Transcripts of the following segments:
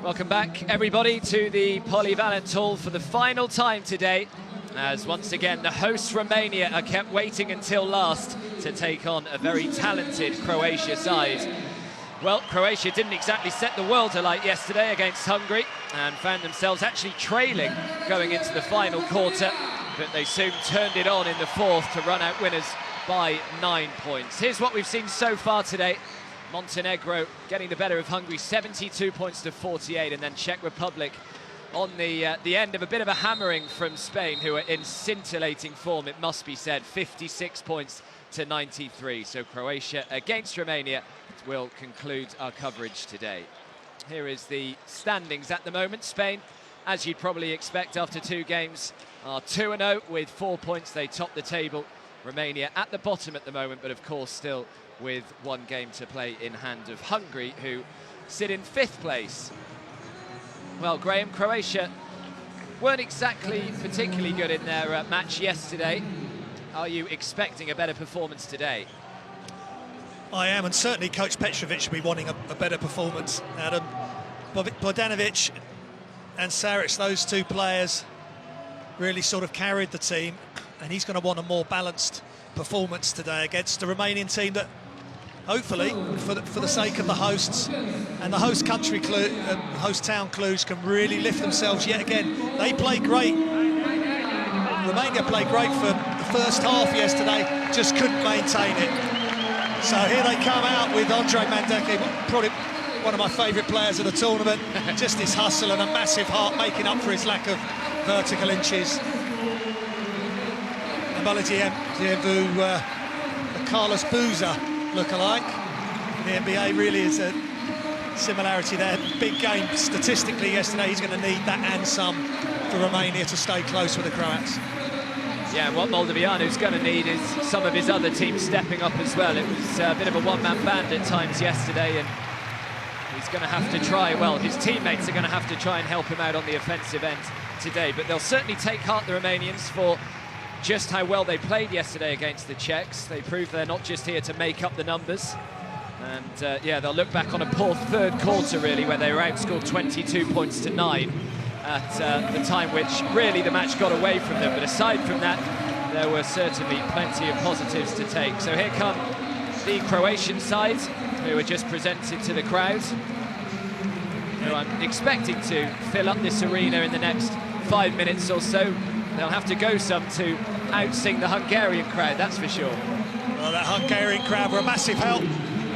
Welcome back, everybody, to the Polyvalent Hall for the final time today, as once again the hosts Romania are kept waiting until last to take on a very talented Croatia side. Well, Croatia didn't exactly set the world alight yesterday against Hungary and found themselves actually trailing going into the final quarter, but they soon turned it on in the fourth to run out winners by 9 points. Here's what we've seen so far today. Montenegro getting the better of Hungary, 72 points to 48, and then Czech Republic on the end of a bit of a hammering from Spain, who are in scintillating form, it must be said, 56 points to 93. So Croatia against Romania will conclude our coverage today. Here is the standings at the moment. Spain, as you'd probably expect after 2 games, are 2-0 with 4 points. They top the table. Romania at the bottom at the moment, but of course still with 1 game to play in hand of Hungary, who sit in 5th place. Well, Graham, Croatia weren't exactly particularly good in their match yesterday. Are you expecting a better performance today? I am, and certainly Coach Petrovic will be wanting a better performance. Adam, Bogdanovic and Saric, those 2 players really sort of carried the team, and he's going to want a more balanced performance today against a Romanian team that, hopefully, for the sake of the hosts and the host country, host town Cluj, can really lift themselves yet again. They played great. Romania played great for the first half yesterday, just couldn't maintain it. So here they come out with Andre Mandeke, probably one of my favourite players of the tournament. Just his hustle and a massive heart, making up for his lack of vertical inches. Baladiemu, the Carlos Boozer look-alike. The NBA really is a similarity there. Big game statistically yesterday. He's going to need that and some for Romania to stay close with the Croats. Yeah, what Moldoviano's going to need is some of his other teams stepping up as well. It was a bit of a one-man band at times yesterday, and he's going to have to try, well, his teammates are going to have to try and help him out on the offensive end today. But they'll certainly take heart, the Romanians, for just how well they played yesterday against the Czechs. They proved they're not just here to make up the numbers. And yeah, they'll look back on a poor 3rd quarter, really, where they were outscored 22 points to 9 at the time which really the match got away from them. But aside from that, there were certainly plenty of positives to take. So here come the Croatian side, who were just presented to the crowd, who I'm expecting to fill up this arena in the next 5 minutes or so. They'll have to go some to out-sing the Hungarian crowd, that's for sure. Well, that Hungarian crowd were a massive help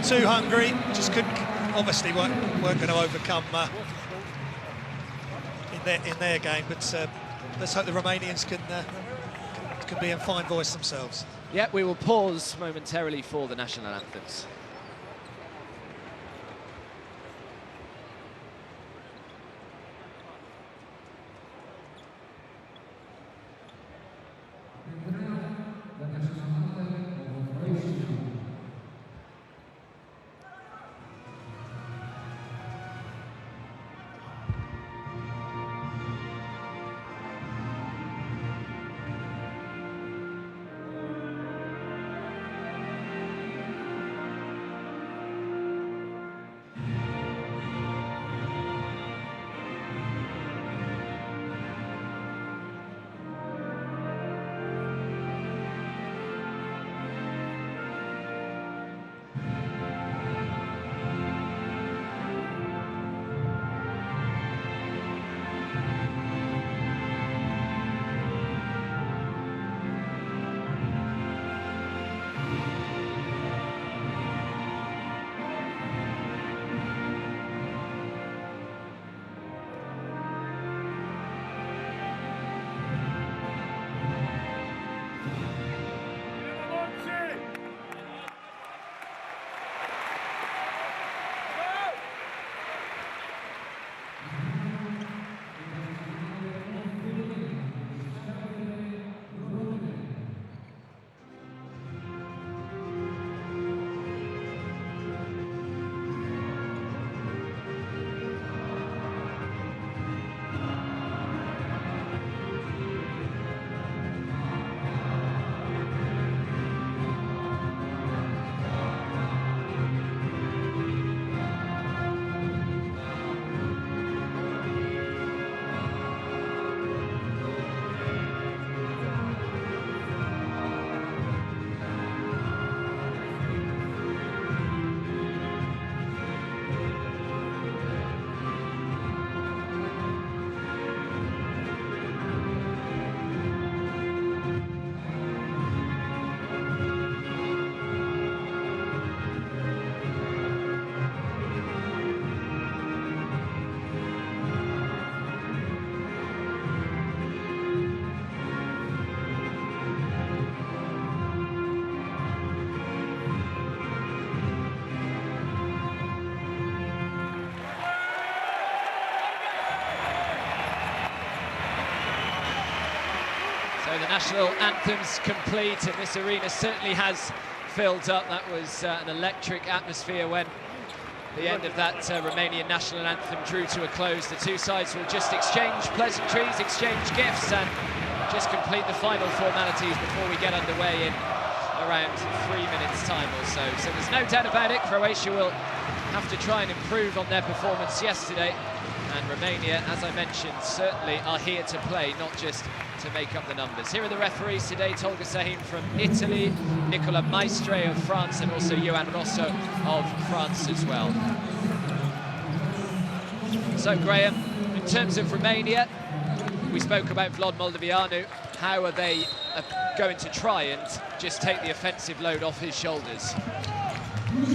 to Hungary. Just couldn't, obviously weren't going to overcome in their game. But let's hope the Romanians can be in fine voice themselves. Yeah, we will pause momentarily for the national anthems. national anthems complete, and this arena certainly has filled up. That was an electric atmosphere when the end of that Romanian national anthem drew to a close. The two sides will just exchange pleasantries, exchange gifts, and just complete the final formalities before we get underway in around 3 minutes time or so. So there's no doubt about it, Croatia will have to try and improve on their performance yesterday, and Romania, as I mentioned, certainly are here to play, not just to make up the numbers. Here are the referees today: Tolga Sahin from Italy, Nicola Maestre of France, and also Johan Rosso of France as well. So Graham, in terms of Romania, we spoke about Vlad Moldovianu. How are they going to try and just take the offensive load off his shoulders?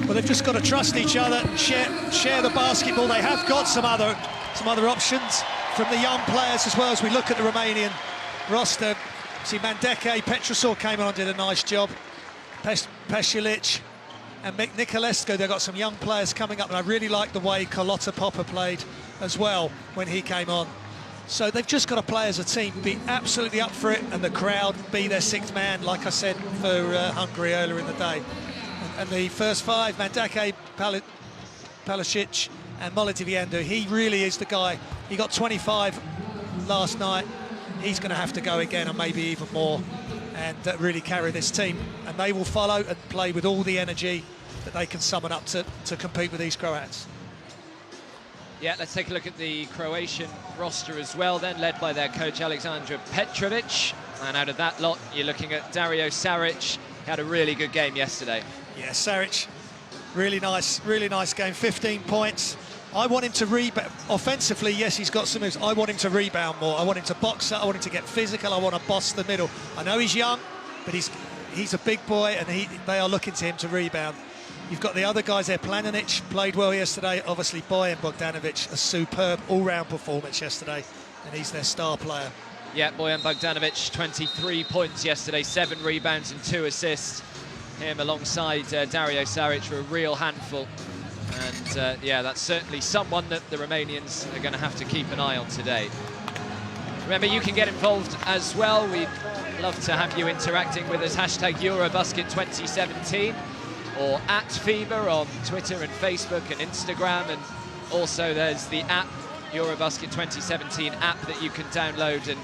Well, they've just got to trust each other and share the basketball. They have got some other options from the young players as well. As we look at the Romanian roster, see Mandeke, Petrosor came on and did a nice job. Pesilic and Nicolescu, they've got some young players coming up, and I really like the way Carlotta Popper played as well when he came on. So they've just got to play as a team, be absolutely up for it, and the crowd be their sixth man, like I said for Hungary earlier in the day. And the first five, Mandeke, Palicic and Moldovianu, he really is the guy. He got 25 last night. He's going to have to go again, and maybe even more, and really carry this team. And they will follow and play with all the energy that they can summon up to compete with these Croats. Yeah, let's take a look at the Croatian roster as well then, led by their coach Aleksandar Petrovic. And out of that lot, you're looking at Dario Saric. He had a really good game yesterday. Yeah, Saric, really nice game, 15 points. I want him to rebound. Offensively, yes, he's got some moves. I want him to rebound more. I want him to box up. I want him to get physical. I want to boss the middle. I know he's young, but he's a big boy, and they are looking to him to rebound. You've got the other guys there. Planinic played well yesterday. Obviously, Bojan Bogdanovic, a superb all-round performance yesterday, and he's their star player. Yeah, Bojan Bogdanovic, 23 points yesterday, 7 rebounds and 2 assists. Him alongside Dario Saric were a real handful. And yeah, that's certainly someone that the Romanians are going to have to keep an eye on today. Remember, you can get involved as well. We'd love to have you interacting with us. Hashtag EuroBasket 2017 or at FIBA on Twitter and Facebook and Instagram. And also there's the app, EuroBasket 2017 app, that you can download. And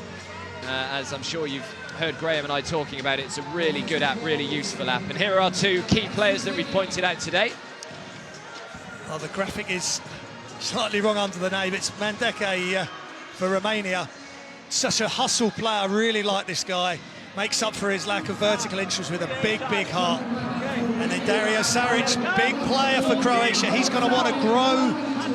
as I'm sure you've heard Graham and I talking about it, it's a really good app, really useful app. And here are our two key players that we've pointed out today. Oh, the graphic is slightly wrong under the name. It's Mandeke for Romania. Such a hustle player. I really like this guy. Makes up for his lack of vertical interest with a big heart. And then Dario Saric, big player for Croatia. He's going to want to grow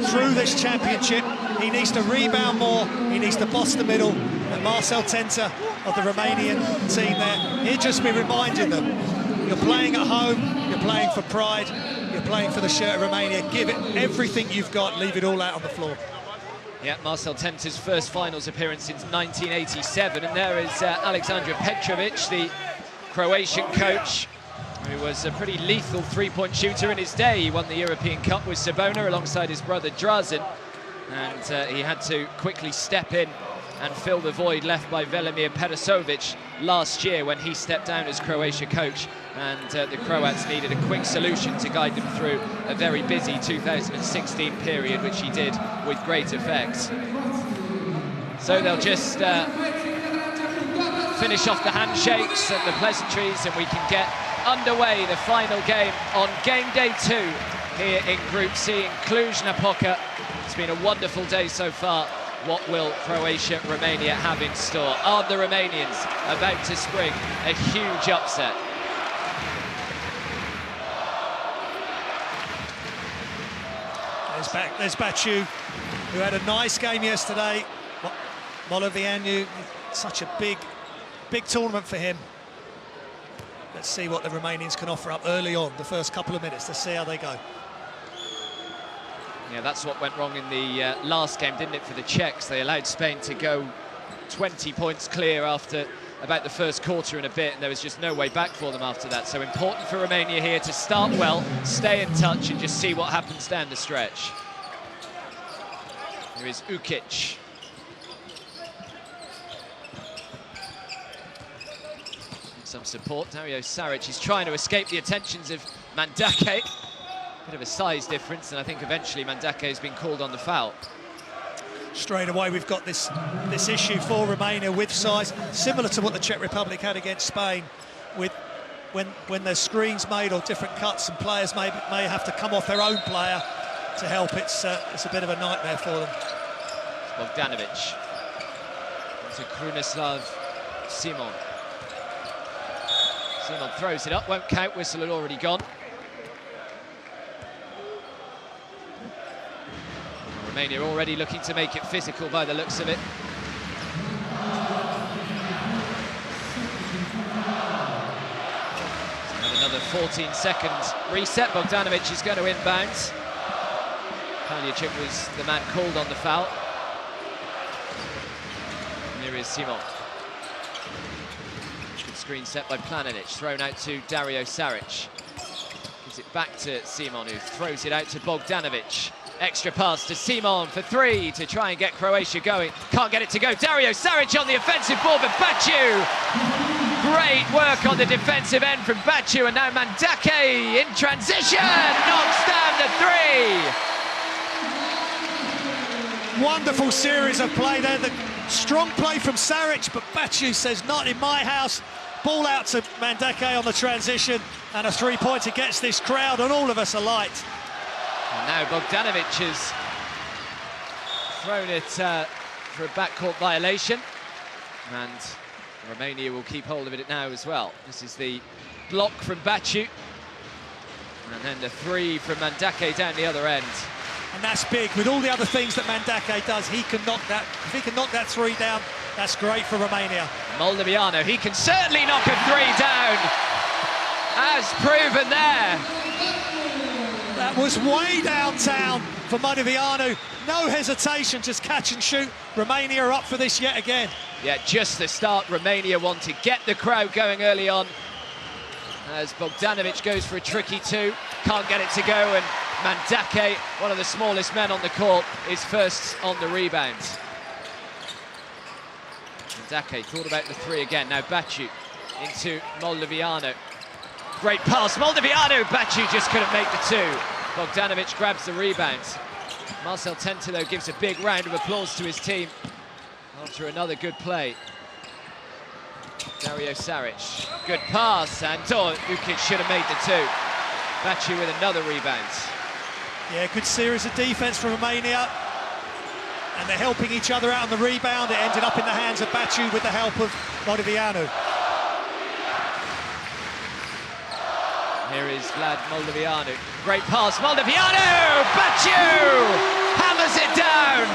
through this championship. He needs to rebound more. He needs to boss the middle. And Marcel Tenta of the Romanian team there, he'll just be reminding them, you're playing at home, you're playing for pride, you're playing for the shirt of Romania. Give it everything you've got, leave it all out on the floor. Yeah, Marcel Tenta's first finals appearance since 1987, and there is Aleksandar Petrovic, the Croatian coach, who was a pretty lethal three-point shooter in his day. He won the European Cup with Sabona alongside his brother Drazen, and he had to quickly step in and fill the void left by Velimir Perisovic last year when he stepped down as Croatia coach, and the Croats needed a quick solution to guide them through a very busy 2016 period, which he did with great effect. So they'll just finish off the handshakes and the pleasantries, and we can get underway the final game on game day 2 here in Group C in Cluj-Napoca. It's been a wonderful day so far. What will Croatia, Romania have in store? Are the Romanians about to spring a huge upset? There's Baciu, who had a nice game yesterday. Moldovianu, such a big tournament for him. Let's see what the Romanians can offer up early on, the first couple of minutes. Let's see how they go. Yeah, that's what went wrong in the last game, didn't it, for the Czechs? They allowed Spain to go 20 points clear after about the first quarter and a bit, and there was just no way back for them after that. So important for Romania here to start well, stay in touch, and just see what happens down the stretch. Here is Ukic. some support. Dario Saric is trying to escape the attentions of Mandake. Bit of a size difference, and I think eventually Mandake has been called on the foul. Straight away we've got this issue for Romania with size, similar to what the Czech Republic had against Spain, with when there's screens made or different cuts and players may have to come off their own player to help. It's a bit of a nightmare for them. Bogdanovic to Krunoslav Simon. Simon throws it up, won't count, whistle had already gone. Romania already looking to make it physical by the looks of it. Another 14-second reset. Bogdanovic is going to inbound. Paljicic was the man called on the foul. And here is Simon. Good screen set by Planinic, thrown out to Dario Saric. Gives it back to Simon, who throws it out to Bogdanovic. Extra pass to Simon for three to try and get Croatia going. Can't get it to go. Dario Saric on the offensive ball, but Baciu. Great work on the defensive end from Baciu, and now Mandake in transition knocks down the three. Wonderful series of play there. The strong play from Saric, but Baciu says, not in my house. Ball out to Mandake on the transition, and a three-pointer gets this crowd and all of us alight. And now Bogdanovic has thrown it for a backcourt violation, and Romania will keep hold of it now as well. This is the block from Baciu, and then the three from Mandake down the other end. And that's big. With all the other things that Mandake does, he can knock that. If he can knock that three down, that's great for Romania. Moldoviano, he can certainly knock a three down, as proven there. That was way downtown for Moldoviano. No hesitation, just catch and shoot. Romania are up for this yet again. Yeah, just the start Romania want to get the crowd going early on. As Bogdanovic goes for a tricky two, can't get it to go, and Mandake, one of the smallest men on the court, is first on the rebounds. Mandake thought about the three again. Now Baciu into Moldoviano. Great pass, Moldoviano. Baciu just couldn't make the two. Bogdanovic grabs the rebounds. Marcel Tentilo gives a big round of applause to his team after another good play. Dario Saric, good pass, and Ukic should have made the two. Baciu with another rebound. Yeah, good series of defense from Romania. And they're helping each other out on the rebound. It ended up in the hands of Baciu with the help of Moldoviano. Here is Vlad Moldoviano. Great pass, Moldoviano! Baciu hammers it down!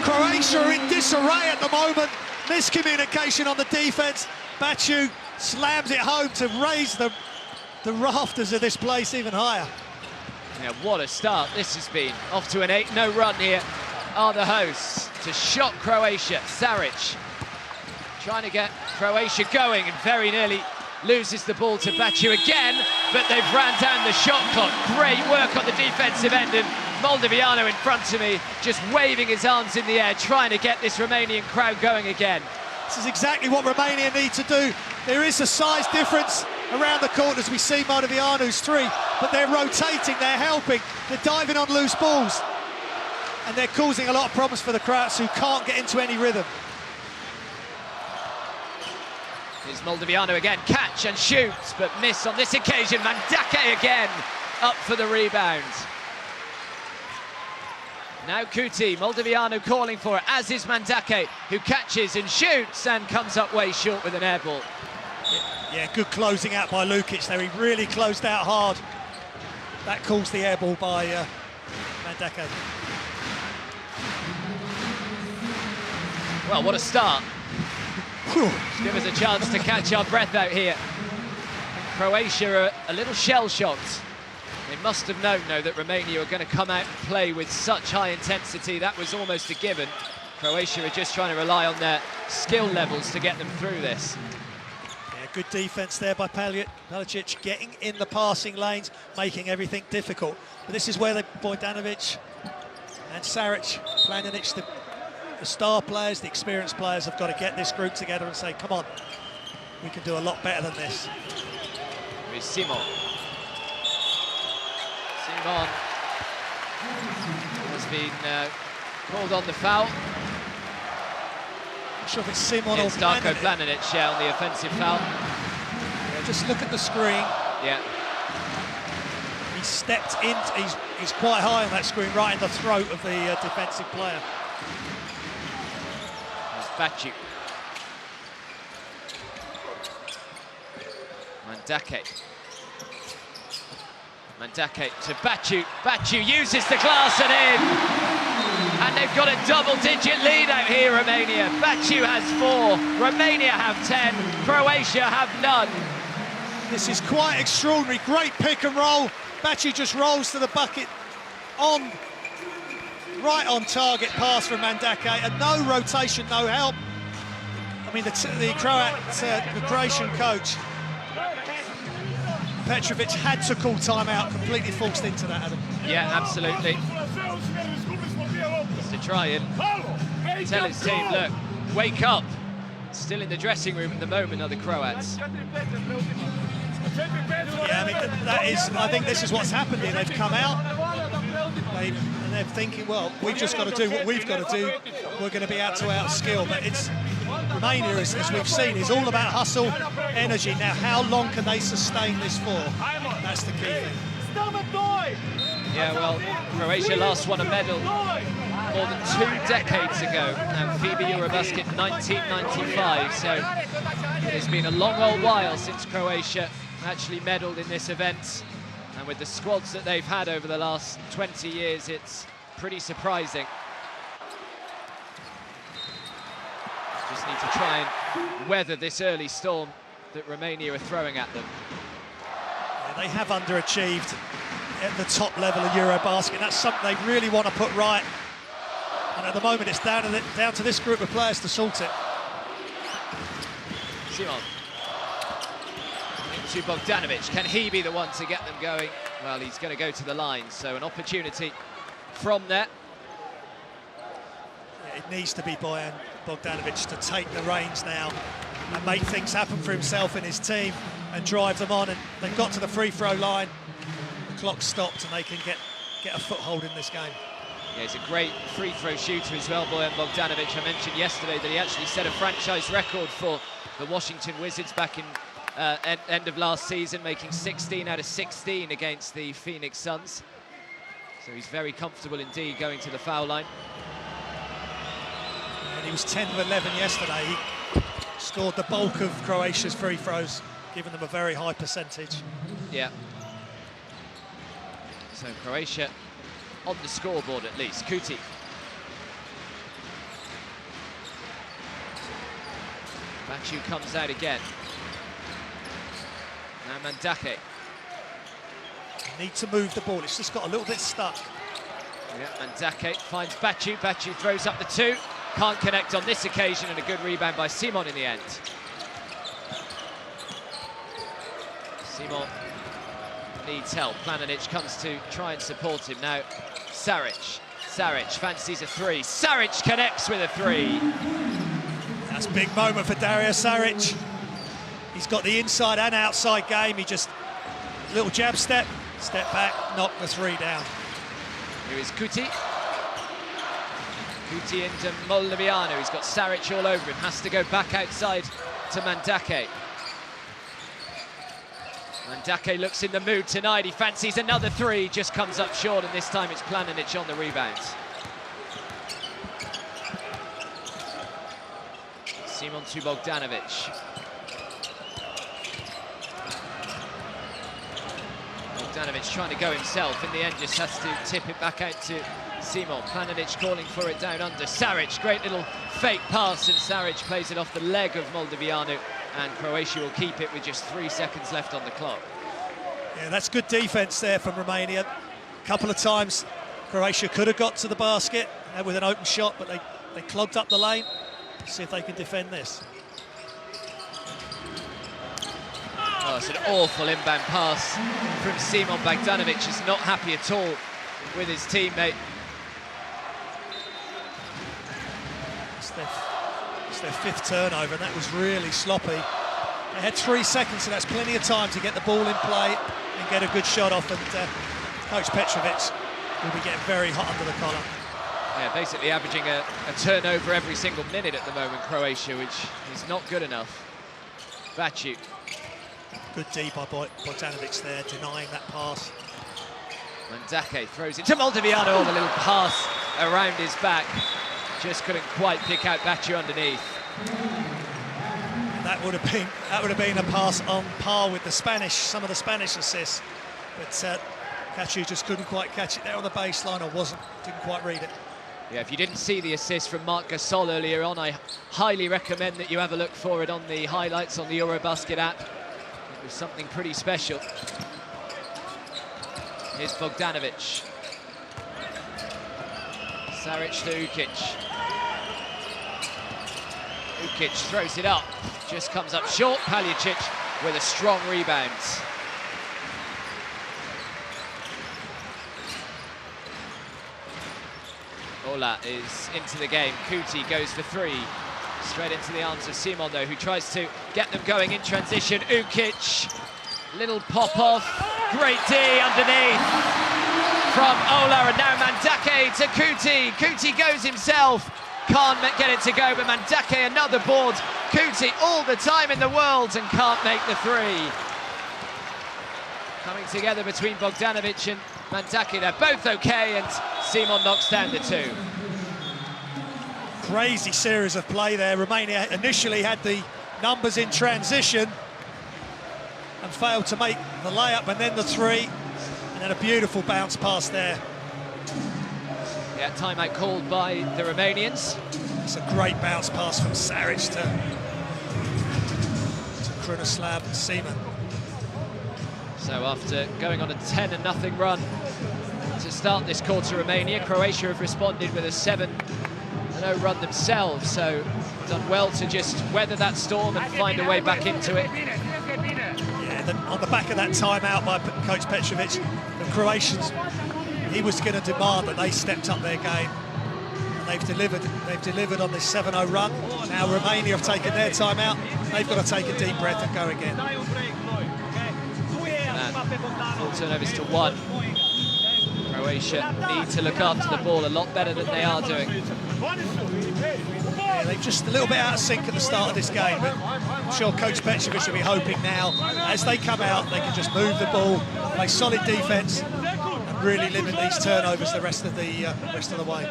Croatia are in disarray at the moment. Miscommunication on the defense. Baciu slams it home to raise the rafters of this place even higher. Yeah, what a start this has been. Off to an 8-0 run here are the hosts to shock Croatia. Saric trying to get Croatia going and very nearly loses the ball to Baciu again, but they've ran down the shot clock. Great work on the defensive end, and Moldoviano in front of me, just waving his arms in the air, trying to get this Romanian crowd going again. This is exactly what Romania need to do. There is a size difference around the court as we see Moldoviano's three, but they're rotating, they're helping, they're diving on loose balls, and they're causing a lot of problems for the Croats, who can't get into any rhythm. Here's Moldoviano again, catch and shoots, but miss on this occasion. Mandake again up for the rebound. Now Kuti, Moldoviano calling for it, as is Mandake, who catches and shoots and comes up way short with an air ball. Yeah, good closing out by Lukic there. He really closed out hard. That calls the air ball by Mandake. Well, what a start. Give us a chance to catch our breath out here. Croatia are a little shell-shocked. They must have known, though, that Romania were going to come out and play with such high intensity. That was almost a given. Croatia are just trying to rely on their skill levels to get them through this. Yeah, good defence there by Paljicic, getting in the passing lanes, making everything difficult. But this is where Bogdanovic and Saric, Planinic, the star players, the experienced players, have got to get this group together and say, come on, we can do a lot better than this. With Simon. Simon has been called on the foul. I'm not sure if it's Simon or it's Darko Planinic, yeah, on the offensive foul. Yeah, just look at the screen. Yeah. He stepped in, he's quite high on that screen, right in the throat of the defensive player. Baciu. Mandake to Baciu. Baciu uses the glass and in. And they've got a double-digit lead out here, Romania. Baciu has 4, Romania have 10, Croatia have none. This is quite extraordinary. Great pick and roll. Baciu just rolls to the bucket right on target pass from Mandake, and no rotation, no help. I mean, the Croatian coach, Petrovic, had to call timeout, completely forced into that, Adam. Yeah, absolutely. Just to try and tell his team, look, wake up. Still in the dressing room at the moment are the Croats. Yeah, I mean, I think this is what's happened here. They've come out, and they're thinking, well, we've just got to do what we've got to do. We're going to be out to outskill. But it's Romania, as we've seen, is all about hustle, energy. Now, how long can they sustain this for? That's the key thing. Yeah, well, Croatia last won a medal more than 2 decades ago, and FIBA EuroBasket 1995. So it has been a long old while since Croatia actually medalled in this event, and with the squads that they've had over the last 20 years, it's pretty surprising. Just need to try and weather this early storm that Romania are throwing at them. Yeah, they have underachieved at the top level of EuroBasket. That's something they really want to put right, and at the moment it's down to this group of players to sort it. Simon. To Bogdanovic, can he be the one to get them going? Well, he's going to go to the line, so an opportunity from there. Yeah, it needs to be Bojan Bogdanovic to take the reins now and make things happen for himself and his team and drive them on. And they've got to the free throw line, the clock stopped, and they can get a foothold in this game. Yeah, he's a great free throw shooter as well, Bojan Bogdanovic. I mentioned yesterday that he actually set a franchise record for the Washington Wizards back in end of last season, making 16 out of 16 against the Phoenix Suns. So he's very comfortable indeed going to the foul line. And he was 10 of 11 yesterday. He scored the bulk of Croatia's free throws, giving them a very high percentage. Yeah. So Croatia on the scoreboard at least. Kuti. Baciu comes out again. Now Mandake. Need to move the ball, it's just got a little bit stuck. Yeah, Mandake finds Baciu. Baciu throws up the 2. Can't connect on this occasion, and a good rebound by Simon in the end. Simon needs help. Planinic comes to try and support him. Now Saric. Saric fancies a 3. Saric connects with a 3. That's a big moment for Dario Saric. He's got the inside and outside game. He just, little jab step back, knock the 3 down. Here is Kuti. Kuti into Moldoviano. He's got Saric all over him. Has to go back outside to Mandake. Mandake looks in the mood tonight. He fancies another 3, just comes up short, and this time it's Planinic on the rebounds. Simon to Bogdanovic. Bogdanovic trying to go himself, in the end just has to tip it back out to Simon. Planinic calling for it down under. Saric, great little fake pass, and Saric plays it off the leg of Moldoviano, and Croatia will keep it with just 3 seconds left on the clock. Yeah, that's good defence there from Romania. A couple of times Croatia could have got to the basket with an open shot, but they clogged up the lane. See if they can defend this. Oh, it's an awful inbound pass from Simon Bogdanovic. He's not happy at all with his teammate. It's their 5th turnover, and that was really sloppy. They had 3 seconds, so that's plenty of time to get the ball in play and get a good shot off. And Coach Petrovic will be getting very hot under the collar. Yeah, basically averaging a turnover every single minute at the moment, Croatia, which is not good enough. Vacic. Good D by Bogdanovic there, denying that pass. Mandake throws it to Moldoviano, oh, the little pass around his back. Just couldn't quite pick out Vacic underneath. That would have been a pass on par with the Spanish, some of the Spanish assists. But Vacic just couldn't quite catch it there on the baseline, or didn't quite read it. Yeah, if you didn't see the assist from Marc Gasol earlier on, I highly recommend that you have a look for it on the highlights on the EuroBasket app. It was something pretty special. Here's Bogdanovic. Saric to Ukic. Ukic throws it up, just comes up short. Paljacic with a strong rebound. Ola is into the game. Kuti goes for three. Straight into the arms of Simon, though, who tries to get them going in transition. Ukic, little pop-off. Great D underneath from Ola, and now Mandake to Kuti. Kuti goes himself. Can't get it to go, but Mandake another board. Kuti all the time in the world and can't make the three. Coming together between Bogdanovic and Mandake. They're both okay, and Simon knocks down the two. Crazy series of play there. Romania initially had the numbers in transition and failed to make the layup, and then the three, and then a beautiful bounce pass there. Yeah, timeout called by the Romanians. It's a great bounce pass from Saric to Krunoslav and Seaman. So after going on a 10-0 run to start this quarter, Romania, Croatia have responded with a 7-0 run themselves, so done well to just weather that storm and find a way back into it. Yeah, on the back of that timeout by Coach Petrovic, the Croatians, he was going to demand that they stepped up their game, and they've delivered on this 7-0 run. Now Romania have taken their timeout, they've got to take a deep breath and go again. And 4 turnovers to 1. Croatia need to look after the ball a lot better than they are doing. Yeah, they're just a little bit out of sync at the start of this game, but I'm sure Coach Petrovic will be hoping now, as they come out, they can just move the ball, play solid defence, and really limit these turnovers the rest of the way.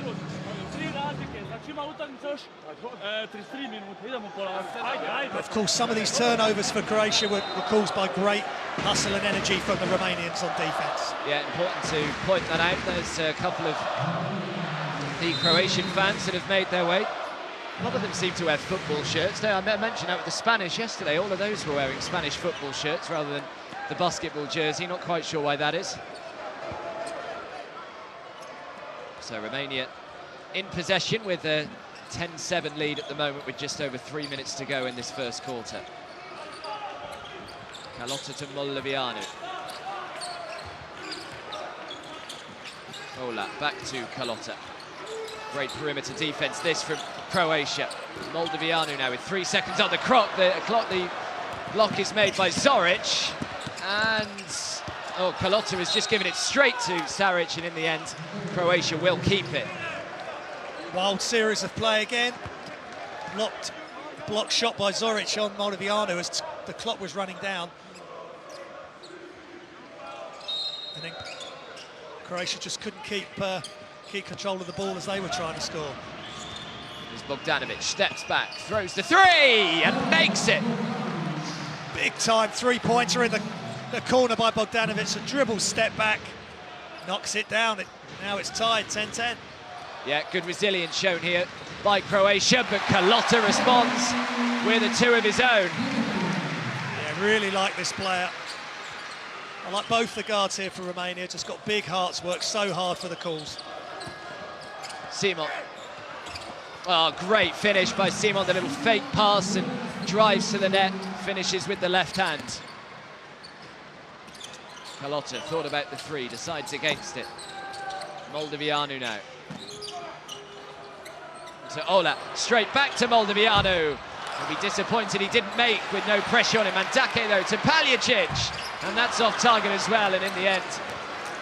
But of course, some of these turnovers for Croatia were caused by great hustle and energy from the Romanians on defence. Yeah, important to point that out. There's a couple of the Croatian fans that have made their way. A lot of them seem to wear football shirts. I mentioned that with the Spanish yesterday. All of those were wearing Spanish football shirts rather than the basketball jersey. Not quite sure why that is. So Romania in possession with a 10-7 lead at the moment, with just over 3 minutes to go in this first quarter. Carlotta to Moldoviano. Ola back to Carlotta. Great perimeter defense this from Croatia. Moldoviano now with 3 seconds on the clock. The block is made by Zoric, and Carlotta has just given it straight to Saric, and in the end Croatia will keep it. Wild series of play again. Blocked shot by Zoric on Moldoviano as the clock was running down. And then Croatia just couldn't keep control of the ball as they were trying to score. As Bogdanovic steps back, throws the three, and makes it. Big time three-pointer in the corner by Bogdanovic. A dribble step back, knocks it down. Now it's tied, 10-10. Yeah, good resilience shown here by Croatia, but Carlotta responds with a two of his own. Yeah, really like this player. I like both the guards here for Romania. Just got big hearts, worked so hard for the calls. Simon. Oh, great finish by Simon. The little fake pass and drives to the net, finishes with the left hand. Carlotta thought about the three, decides against it. Moldoviano now. So Ola, straight back to Moldoviano. He'll be disappointed he didn't make with no pressure on him. Mandake though to Paljicic, and that's off target as well, and in the end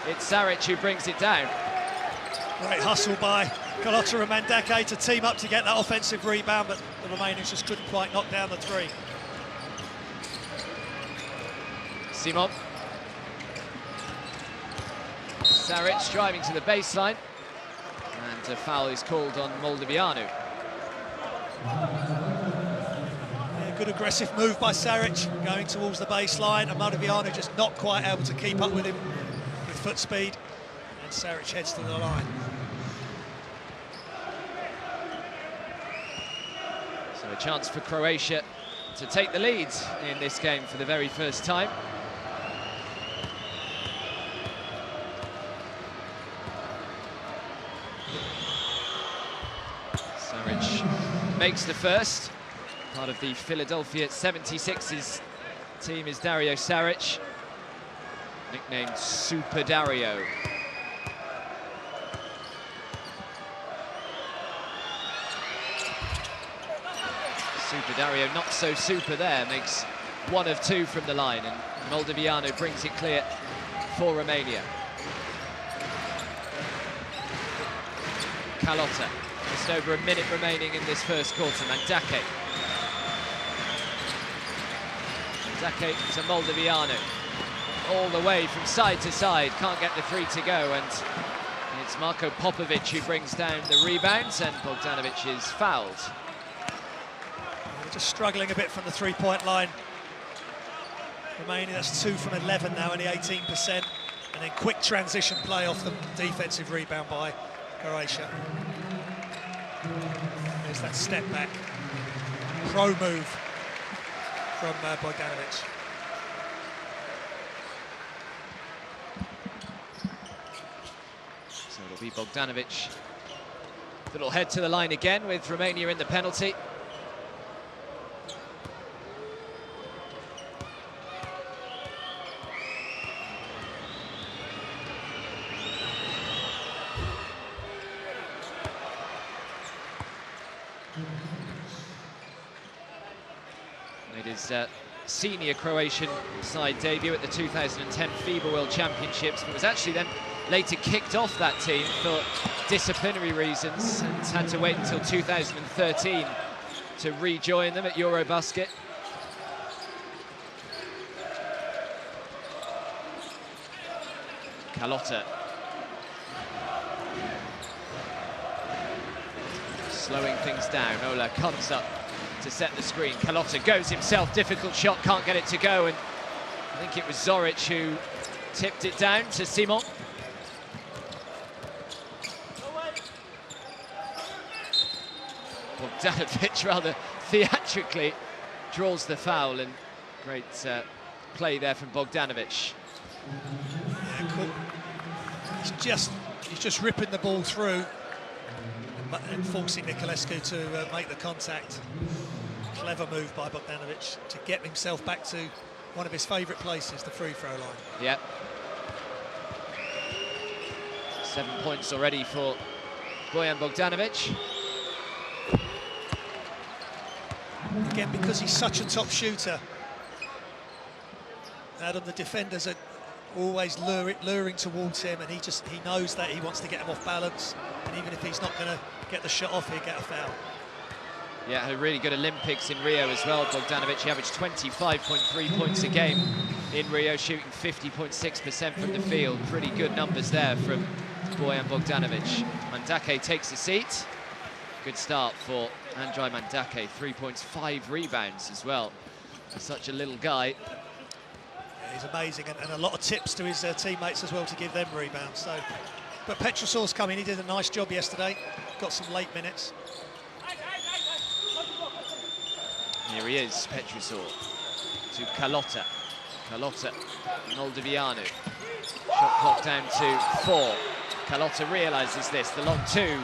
it's Saric who brings it down. Great hustle by Carlotta and Mandake to team up to get that offensive rebound, but the Romanians just couldn't quite knock down the three. Simon. Saric driving to the baseline, and a foul is called on Moldovianu. Yeah, good aggressive move by Saric, going towards the baseline, and Moldovianu just not quite able to keep up with him with foot speed, and Saric heads to the line. So a chance for Croatia to take the lead in this game for the very first time. Saric makes the first. Part of the Philadelphia 76ers team is Dario Saric, nicknamed Super Dario. Super Dario not so super there, makes 1 of 2 from the line, and Moldovianu brings it clear for Romania. Carlotta, just over a minute remaining in this first quarter. Mandake. Mandake to Moldovianu. All the way from side to side, can't get the three to go, and it's Marko Popovic who brings down the rebounds, and Bogdanovic is fouled. They're just struggling a bit from the three-point line. Romania, that's 2 from 11 now, only 18%. And then quick transition play off the defensive rebound by Croatia. There's that step back. Pro move from Bogdanovic. So it'll be Bogdanovic that'll head to the line again with Romania in the penalty. It is senior Croatian side debut at the 2010 FIBA World Championships, but was actually then later kicked off that team for disciplinary reasons and had to wait until 2013 to rejoin them at EuroBasket. Carlotta. Slowing things down. Ola comes up to set the screen. Carlotta goes himself, difficult shot, can't get it to go, and I think it was Zoric who tipped it down to Simon. Bogdanovic rather theatrically draws the foul, and great play there from Bogdanovic. Yeah, cool. He's just ripping the ball through and forcing Niculescu to make the contact. Clever move by Bogdanovic to get himself back to one of his favourite places, the free throw line. Yep. 7 points already for Bojan Bogdanovic. Again, because he's such a top shooter, Adam, the defenders are always luring towards him, and he knows that he wants to get him off balance, and even if he's not going to get the shot off, he'll get a foul. Yeah, had a really good Olympics in Rio as well. Bogdanovic, he averaged 25.3 points a game in Rio, shooting 50.6% from the field. Pretty good numbers there from Bojan Bogdanovic. Mandake takes a seat. Good start for Andrej Mandake. 3 points, 5 rebounds as well. For such a little guy. Yeah, he's amazing, and a lot of tips to his teammates as well to give them rebounds. So, but Petrosor's come in. He did a nice job yesterday. Got some late minutes. Here he is, Petrosor to Carlotta. Carlotta, Moldovianu. Shot clock down to 4. Carlotta realises this, the long 2.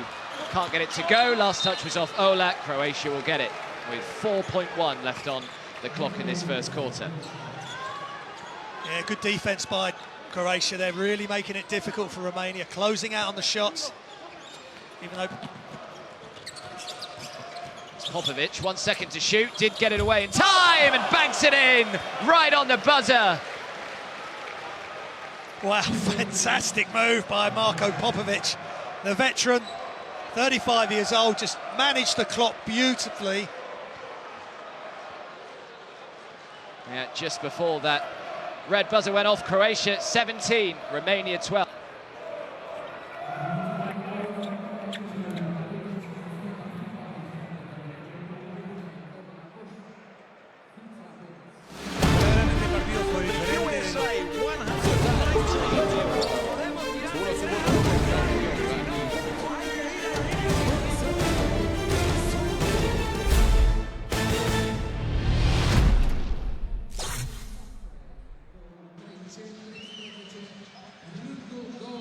Can't get it to go. Last touch was off Olak. Croatia will get it with 4.1 left on the clock in this first quarter. Yeah, good defence by Croatia. They're really making it difficult for Romania, closing out on the shots. Even though Popovic, 1 second to shoot, did get it away in time and banks it in, right on the buzzer. Wow, fantastic move by Marko Popovic. The veteran, 35 years old, just managed the clock beautifully. Yeah, just before that red buzzer went off, Croatia 17, Romania 12.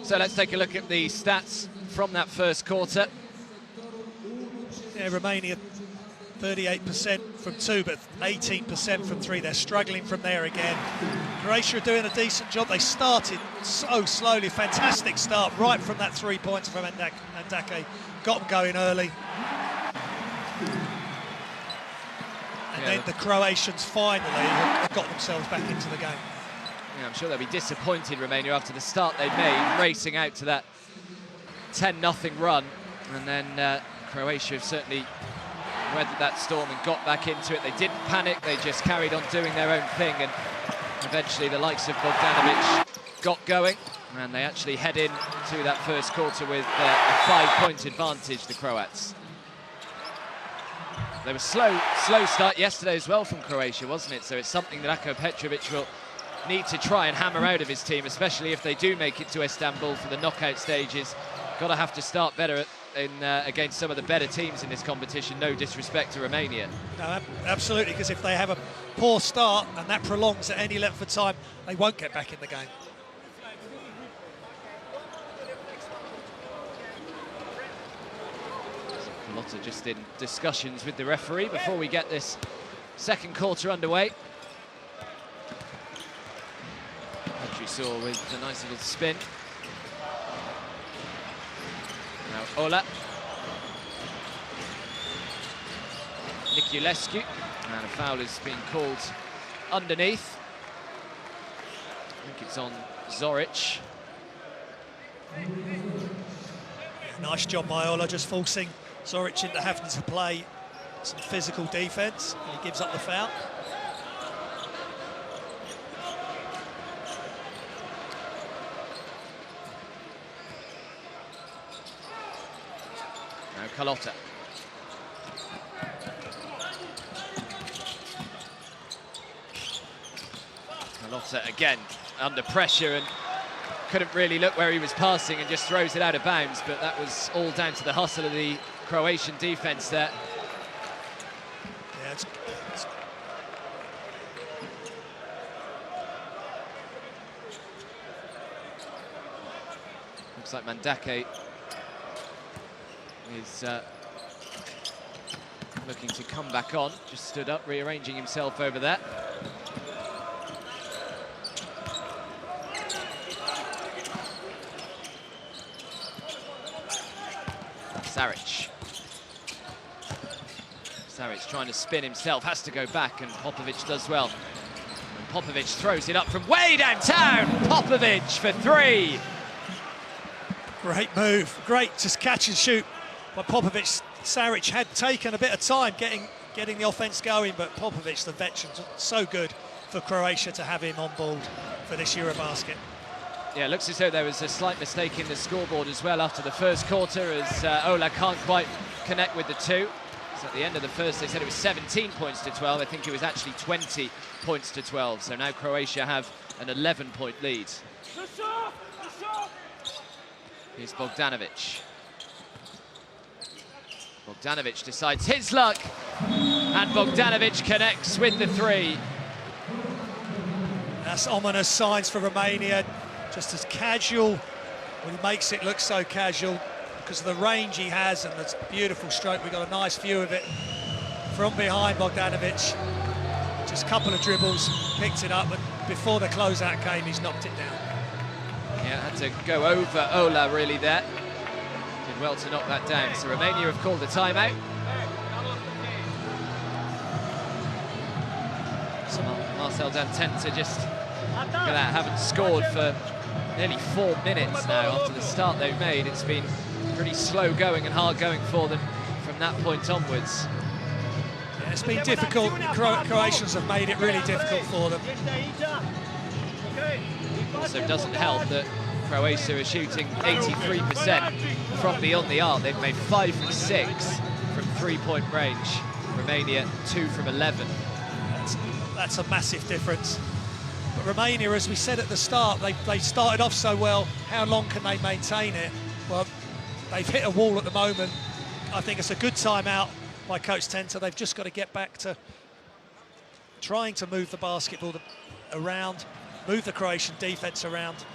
So let's take a look at the stats from that first quarter. Yeah, Romania 38% from two, but 18% from three. They're struggling from there again. Croatia are doing a decent job. They started so slowly. Fantastic start right from that 3 points from Mandake. Got them going early. And then the Croatians finally have got themselves back into the game. Yeah, I'm sure they'll be disappointed, Romania, after the start they made, racing out to that 10-0 run. And then Croatia have certainly weathered that storm and got back into it. They didn't panic, they just carried on doing their own thing, and eventually the likes of Bogdanovic got going, and they actually head in to that first quarter with a 5-point advantage, the Croats. They were slow start yesterday as well from Croatia, wasn't it? So it's something that Ako Petrovic will need to try and hammer out of his team, especially if they do make it to Istanbul for the knockout stages. Gotta have to start better against some of the better teams in this competition, no disrespect to Romania. No, absolutely, because if they have a poor start and that prolongs at any length of time, they won't get back in the game. Lotta just in discussions with the referee before we get this second quarter underway. Which we saw with a nice little spin. Now Ola. Niculescu. And a foul has been called underneath. I think it's on Zoric. Nice job by Ola, just forcing Zoric into having to play some physical defence. He gives up the foul. Now Carlotta. Carlotta again under pressure and couldn't really look where he was passing and just throws it out of bounds, but that was all down to the hustle of the Croatian defence there. Yeah, it's looks like Mandake is looking to come back on, just stood up, rearranging himself over there. Saric trying to spin himself, has to go back, and Popovic does well. And Popovic throws it up from way downtown. Popovic for three. great move, great just catch and shoot by Popovic. Saric had taken a bit of time getting the offence going, but Popovic, the veteran, so good for Croatia to have him on board for this EuroBasket. Yeah, it looks as though there was a slight mistake in the scoreboard as well after the first quarter, as Ola can't quite connect with the two. So at the end of the first, they said it was 17 points to 12. I think it was actually 20 points to 12. So now Croatia have an 11-point lead. Here's Bogdanovic. Bogdanovic decides his luck, and Bogdanovic connects with the three. That's ominous signs for Romania. Just as casual, well, he makes it look so casual because of the range he has and the beautiful stroke. We got a nice view of it from behind. Bogdanovic, just a couple of dribbles, picked it up, and before the closeout came, he's knocked it down. Yeah, had to go over Ola really there. Did well to knock that down. So Romania have called the timeout. Marcel Dantenta just look at that, haven't scored for nearly 4 minutes now after the start they've made. It's been pretty slow going and hard going for them from that point onwards. Yeah, it's been difficult. Croatians have made it really difficult for them. Also doesn't help that Croatia is shooting 83% from beyond the arc. They've made 5 from 6 from three-point range. Romania 2 from 11. That's a massive difference. But Romania, as we said at the start, they started off so well. How long can they maintain it? Well, they've hit a wall at the moment. I think it's a good timeout by Coach Tenta. They've just got to get back to trying to move the basketball around, move the Croatian defence around,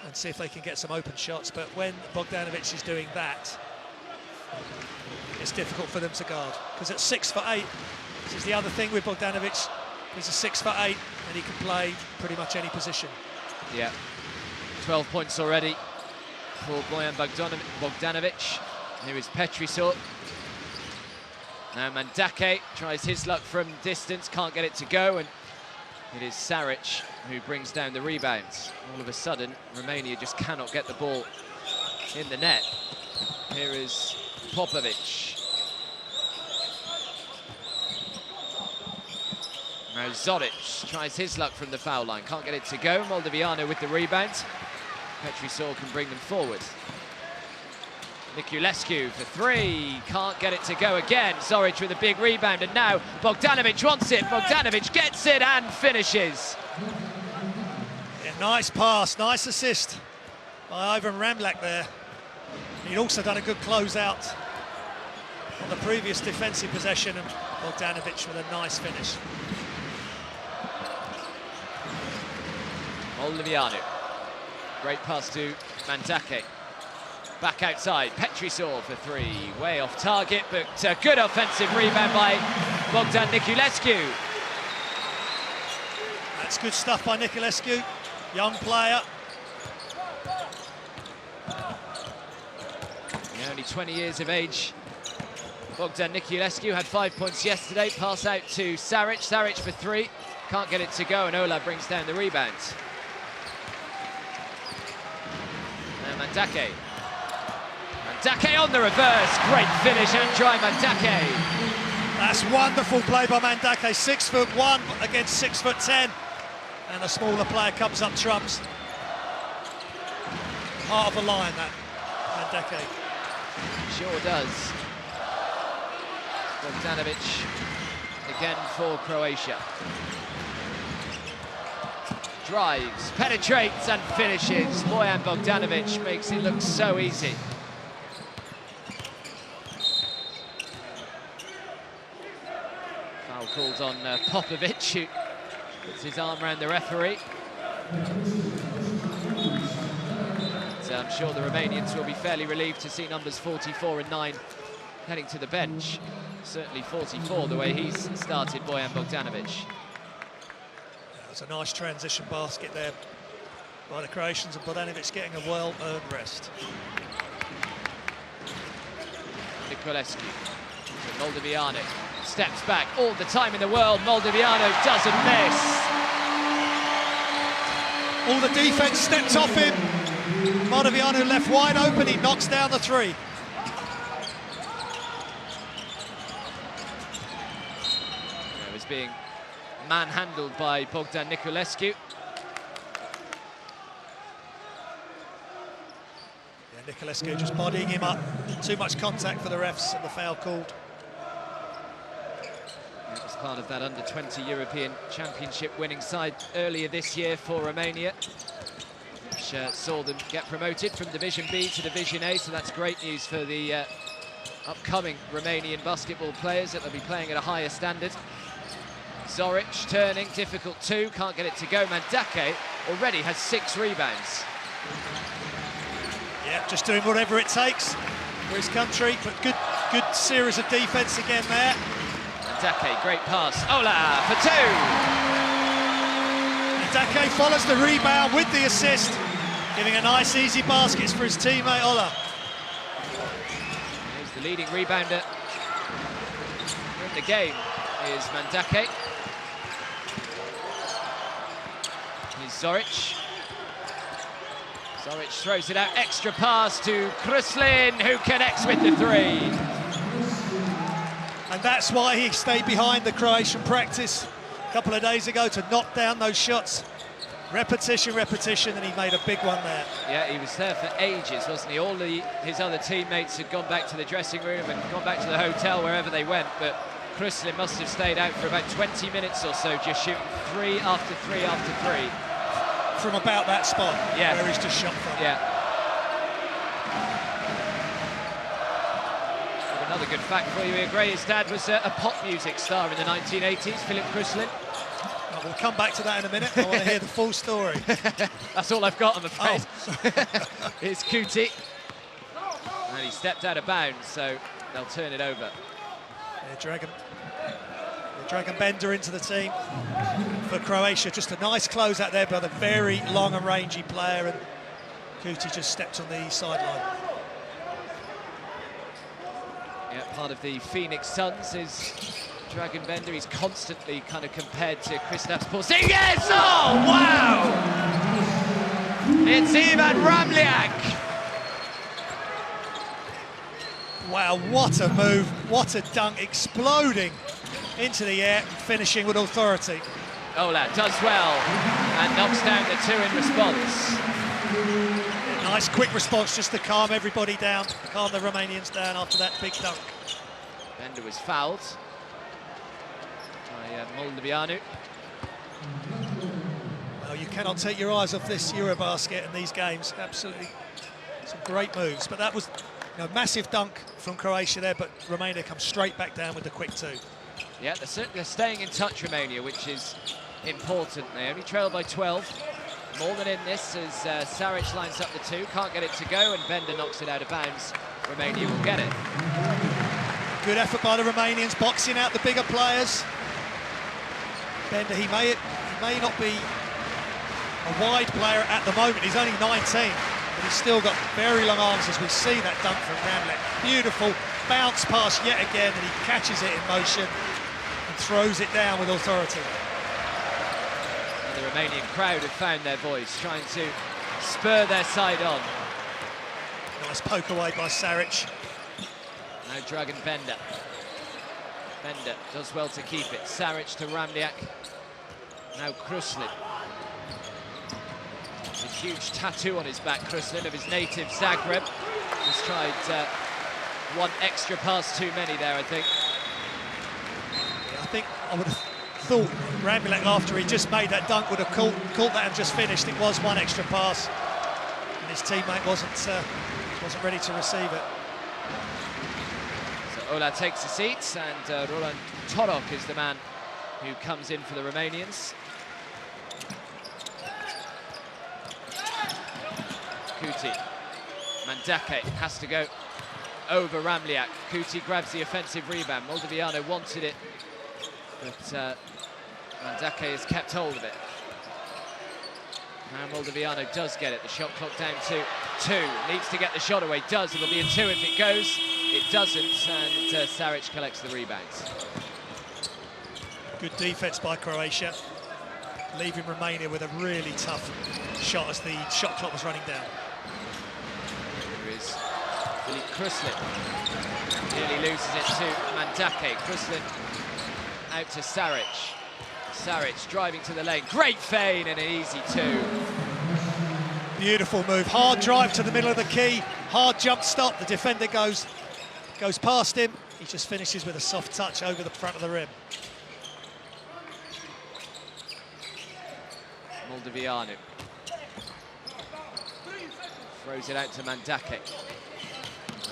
and see if they can get some open shots. But when Bogdanovic is doing that, it's difficult for them to guard. Because at 6 for 8, this is the other thing with Bogdanovic. He's a 6 for 8, and he can play pretty much any position. Yeah, 12 points already for Bojan Bogdanovic. Here is Petrisor. Now Mandake tries his luck from distance, can't get it to go, and it is Saric who brings down the rebounds. All of a sudden, Romania just cannot get the ball in the net. Here is Popovic. Now Zoric tries his luck from the foul line, can't get it to go. Moldoviano with the rebound. Petrisor can bring them forward. Niculescu for 3, can't get it to go again. Zoric with a big rebound, and now Bogdanovic wants it. Bogdanovic gets it and finishes. Yeah, nice pass, nice assist by Ivan Ramlak there. He'd also done a good closeout on the previous defensive possession, and Bogdanovic with a nice finish. Moldoviano, great pass to Mandake. Back outside, Petrisor for 3, way off target, but good offensive rebound by Bogdan Niculescu. That's good stuff by Niculescu, young player. Yeah, only 20 years of age. Bogdan Niculescu had 5 points yesterday, pass out to Saric. Saric for 3, can't get it to go, and Ola brings down the rebound. Now Mandake. Mandake on the reverse, great finish, Andrei Mandake. That's wonderful play by Mandake, 6'1" against 6'10", and a smaller player comes up trumps. Heart of a lion, that Mandake. Sure does. Bogdanovic again for Croatia. Drives, penetrates and finishes. Bojan Bogdanovic makes it look so easy. Foul called on Popovic, who puts his arm around the referee. So I'm sure the Romanians will be fairly relieved to see numbers 44 and 9 heading to the bench. Certainly 44, the way he's started, Bojan Bogdanovic. It's a nice transition basket there by the Croatians, and Bogdanovic getting a well-earned rest. Niculescu to Moldoviano. Steps back all the time in the world. Moldoviano doesn't miss. All the defense stepped off him. Moldoviano left wide open, he knocks down the 3. He was being manhandled by Bogdan Niculescu. Yeah, Niculescu just bodying him up. Too much contact for the refs, and the foul called. It was part of that under-20 European Championship winning side earlier this year for Romania, which saw them get promoted from Division B to Division A, so that's great news for the upcoming Romanian basketball players, that they'll be playing at a higher standard. Zoric turning, difficult 2, can't get it to go. Mandake already has 6 rebounds. Yeah, just doing whatever it takes for his country, but good series of defence again there. Mandake, great pass. Ola for 2. Mandake follows the rebound with the assist, giving a nice easy baskets for his teammate Ola. Here's the leading rebounder in the game, is Mandake. Here's Zoric. Zoric throws it out, extra pass to Kruslin, who connects with the three. And that's why he stayed behind the Croatian practice a couple of days ago, to knock down those shots. Repetition, repetition, and he made a big one there. Yeah, he was there for ages, wasn't he? All his other teammates had gone back to the dressing room and gone back to the hotel, wherever they went, but Kruslin must have stayed out for about 20 minutes or so, just shooting three after three after three. From about that spot, yeah, where he's just shot from. Yeah. Another good fact for you here, Gray, his dad was a pop music star in the 1980s, Philip Kruslin. We'll come back to that in a minute. I want to hear the full story. That's all I've got, I'm afraid. Oh. Here's Kuti. And he stepped out of bounds, so they'll turn it over. Yeah, Dragan Bender into the team for Croatia. Just a nice close out there by the very long and rangy player, and Kuti just stepped on the sideline. Yeah, part of the Phoenix Suns is Dragan Bender. He's constantly kind of compared to Kristaps Porzingis. Oh, wow! It's Ivan Ramljak. Wow, what a move, what a dunk, exploding into the air, finishing with authority. Ola does well and knocks down the two in response. Nice quick response just to calm everybody down, calm the Romanians down after that big dunk. Bender was fouled by Moldovianu. Well, you cannot take your eyes off this EuroBasket and these games. Absolutely some great moves, but that was a massive dunk from Croatia there, but Romania comes straight back down with the quick two. Yeah, they're staying in touch, Romania, which is important. They only trail by 12. More than in this as Saric lines up the two, can't get it to go, and Bender knocks it out of bounds. Romania will get it. Good effort by the Romanians, boxing out the bigger players. Bender, he may not be a wide player at the moment. He's only 19, but he's still got very long arms, as we see that dunk from Ramljak. Beautiful bounce pass yet again, and he catches it in motion and throws it down with authority. And the Romanian crowd have found their voice, trying to spur their side on. Nice poke away by Saric. Now Dragan Bender. Bender does well to keep it. Saric to Ramljak. Now Kruslin. A huge tattoo on his back, Kruslin, of his native Zagreb. Just tried one extra pass too many there, I think. Yeah, I think I would have thought Ramljak, after he just made that dunk, would have caught that and just finished. It was one extra pass, and his teammate wasn't ready to receive it. So Ola takes a seat, and Roland Torok is the man who comes in for the Romanians. Kuti. Mandake has to go over Ramljak. Kuti grabs the offensive rebound. Moldovianu wanted it, but Mandake has kept hold of it. Now Moldovianu does get it. The shot clock down to 2. Needs to get the shot away. Does. It'll be a 2 if it goes. It doesn't, and Saric collects the rebounds. Good defense by Croatia, leaving Romania with a really tough shot as the shot clock was running down. Here is Filip Kruslin. Nearly loses it to Mandake. Kruslin out to Saric. Saric driving to the lane. Great feint and an easy 2. Beautiful move. Hard drive to the middle of the key. Hard jump stop. The defender goes past him. He just finishes with a soft touch over the front of the rim. Moldovianu throws it out to Mandake.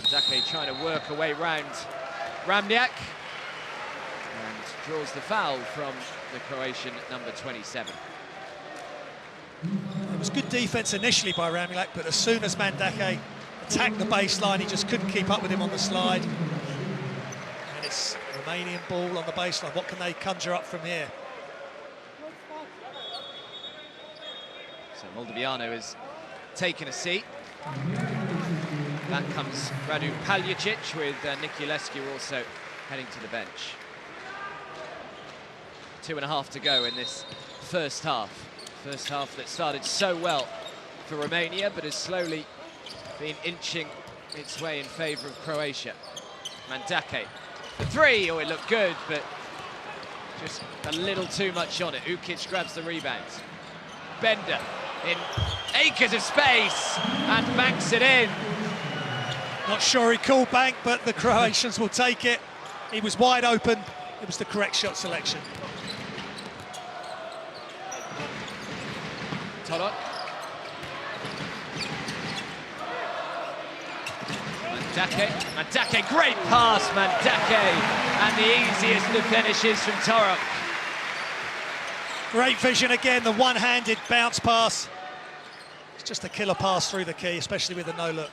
Mandake trying to work away round Ramljak, and draws the foul from the Croatian number 27. It was good defense initially by Ramljak, but as soon as Mandake attacked the baseline, he just couldn't keep up with him on the slide. And it's Romanian ball on the baseline. What can they conjure up from here? So Moldovianu has taken a seat. Back comes Radu Paljacic, with Niculescu also heading to the bench. 2.5 to go in this first half. First half that started so well for Romania, but has slowly been inching its way in favour of Croatia. Mandake, the three, oh, it looked good, but just a little too much on it. Ukic grabs the rebound. Bender in acres of space and banks it in. Not sure he called bank, but the Croatians will take it. He was wide open. It was the correct shot selection. Tolok. Mandake, great pass, Mandake, and the easiest of finishes from Torok. Great vision again, the one-handed bounce pass. It's just a killer pass through the key, especially with the no-look.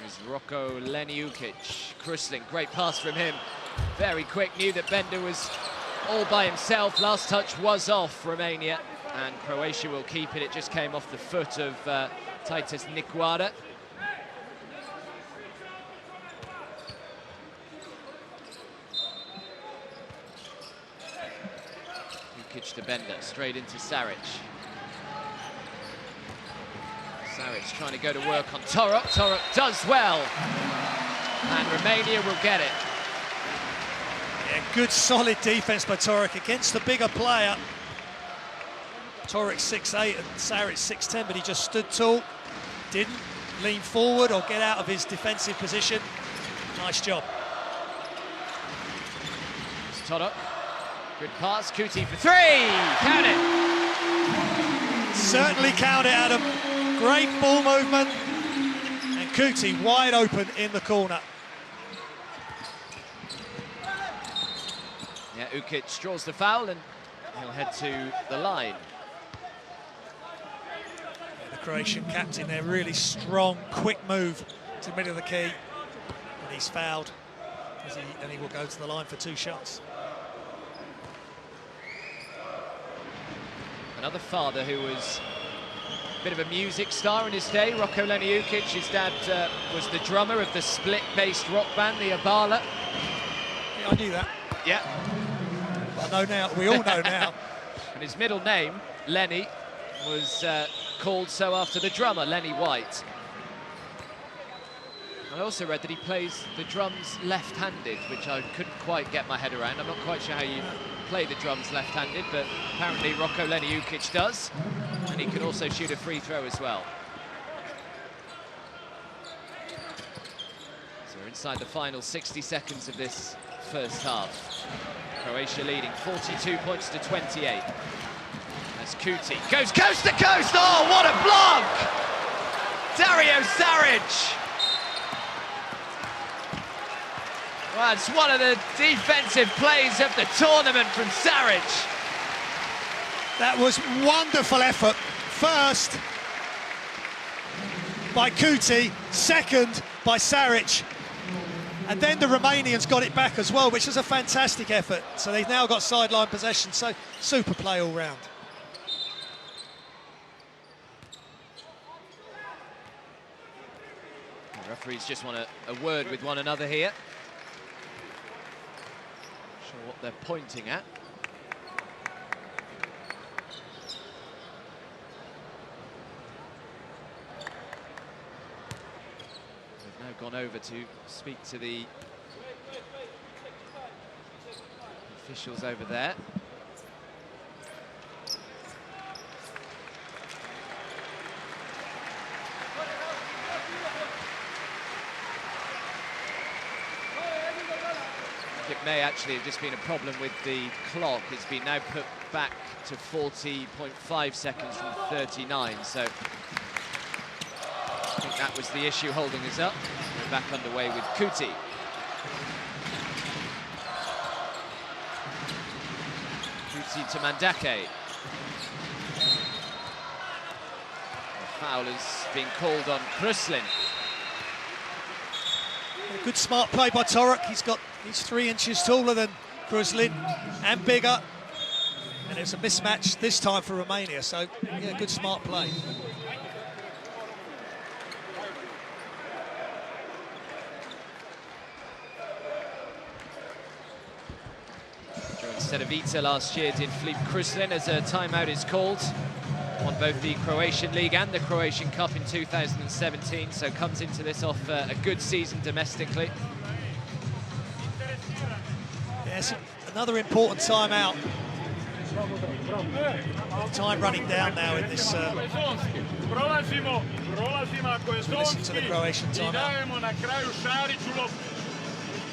Here's Rocco Leniukic. Krusling, great pass from him. Very quick, knew that Bender was all by himself. Last touch was off Romania, and Croatia will keep it. It just came off the foot of Titus Nikwara. Ukic to Bender, straight into Saric. Saric trying to go to work on Torok. Torok does well, and Romania will get it. Yeah, good solid defense by Torok against the bigger player. Torok 6'8" and Saric 6'10", but he just stood tall, didn't lean forward or get out of his defensive position. Nice job. It's Torok. Good pass, Kuti for three. Count it. Certainly count it, Adam. Great ball movement, and Kuti wide open in the corner. Yeah, Ukic draws the foul and he'll head to the line. The Croatian captain there, really strong, quick move to the middle of the key, and he's fouled, and he will go to the line for 2 shots. Another father who was a bit of a music star in his day, Rocco Leniukic. His dad was the drummer of the split-based rock band, the Abala. Yeah, I knew that. Yeah. I know now, we all know now. And his middle name, Lenny, was called so after the drummer, Lenny White. I also read that he plays the drums left-handed, which I couldn't quite get my head around. I'm not quite sure how you play the drums left-handed, but apparently Rocco Leniukic does, and he can also shoot a free throw as well. So we're inside the final 60 seconds of this first half. Croatia leading 42 points to 28. As Kuti goes coast to coast. Oh, what a block! Dario Saric. Well, it's one of the defensive plays of the tournament from Saric. That was wonderful effort. First by Kuti, second by Saric. And then the Romanians got it back as well, which was a fantastic effort. So they've now got sideline possession, so super play all round. The referees just want a word with one another here. Not sure what they're pointing at. Gone over to speak to the officials over there. It may actually have just been a problem with the clock. It's been now put back to 40.5 seconds from 39, so I think that was the issue holding us up. We're back underway with Kuti. Kuti to Mandake. The foul has been called on Krusling. A good smart play by Torok. He's 3 inches taller than Krusling and bigger. And it's a mismatch this time for Romania, so yeah, good smart play. instead of Vita last year did Filip Kruslin as a timeout is called. Won both the Croatian League and the Croatian Cup in 2017, so comes into this off a good season domestically. Yes, another important timeout. Time running down now in this. Listen to the Croatian timeout.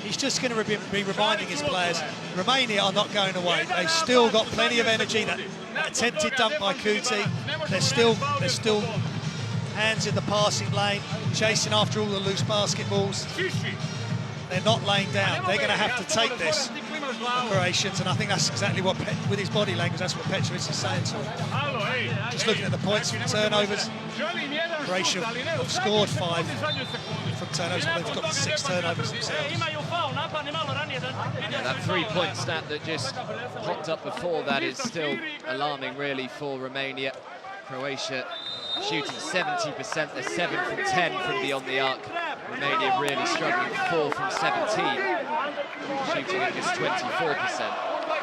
He's just going to be reminding his players, Romania are not going away. They've still got plenty of energy. That attempted dunk by Kuti, there's still hands in the passing lane, chasing after all the loose basketballs. They're not laying down. They're going to have to take this, the Croatians, and I think that's exactly what, with his body language, that's what Petrovic is saying to him. Just looking at the points from turnovers, Croatia have scored 5 from turnovers, but they've got 6 turnovers themselves. Yeah, that 3-point stat that just popped up before that is still alarming, really, for Romania. Croatia shooting 70%, they're 7 from 10 from beyond the arc. Romania really struggling, 4 from 17, shooting at just 24%.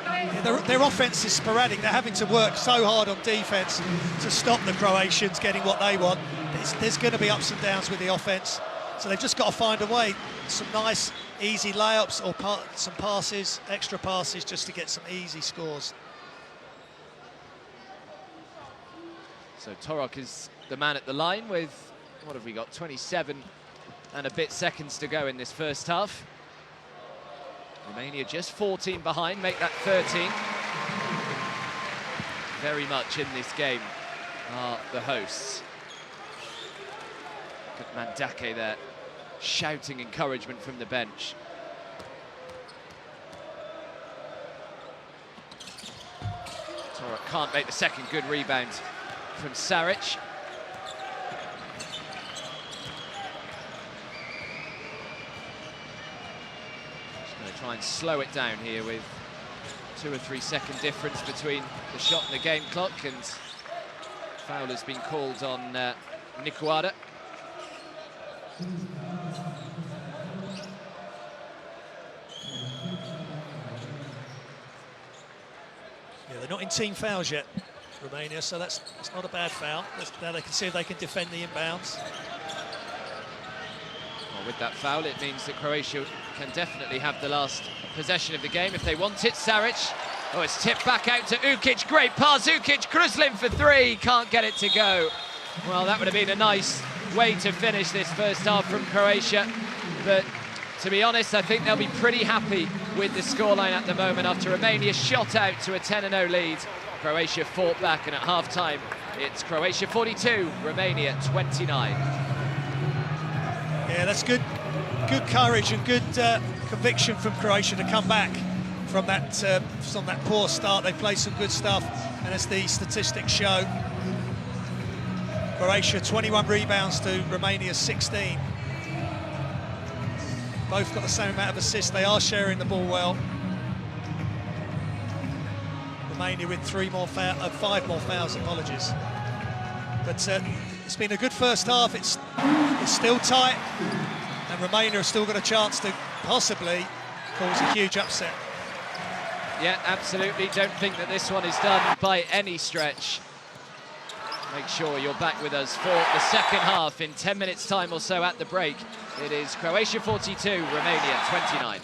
Yeah, their offense is sporadic. They're having to work so hard on defense to stop the Croatians getting what they want. There's going to be ups and downs with the offense, so they've just got to find a way. Some nice, easy layups or some passes, extra passes, just to get some easy scores. So Torok is the man at the line with, what have we got, 27 and a bit seconds to go in this first half. Romania just 14 behind, make that 13. Very much in this game are the hosts. Look at Mandake there, shouting encouragement from the bench. Torok can't make the second good rebound from Saric. Try and slow it down here with 2 or 3 second difference between the shot and the game clock, and foul has been called on Nikuada. Yeah, they're not in team fouls yet, Romania, so it's not a bad foul. Now they can see if they can defend the inbounds. Well, with that foul, it means that Croatia can definitely have the last possession of the game if they want it. Saric, oh, it's tipped back out to Ukic, great pass, Ukic, Kruslin for 3, can't get it to go. Well, that would have been a nice way to finish this first half from Croatia, but to be honest, I think they'll be pretty happy with the scoreline at the moment after Romania shot out to a 10-0 lead. Croatia fought back, and at half-time, it's Croatia 42, Romania 29. Yeah, that's good courage and good conviction from Croatia to come back from that poor start. They played some good stuff, and as the statistics show, Croatia 21 rebounds to Romania 16. Both got the same amount of assists. They are sharing the ball well. Romania with 5 more fouls, apologies. But it's been a good first half. It's still tight, and Romania have still got a chance to possibly cause a huge upset. Yeah, absolutely. Don't think that this one is done by any stretch. Make sure you're back with us for the second half in 10 minutes time or so at the break. It is Croatia 42, Romania 29.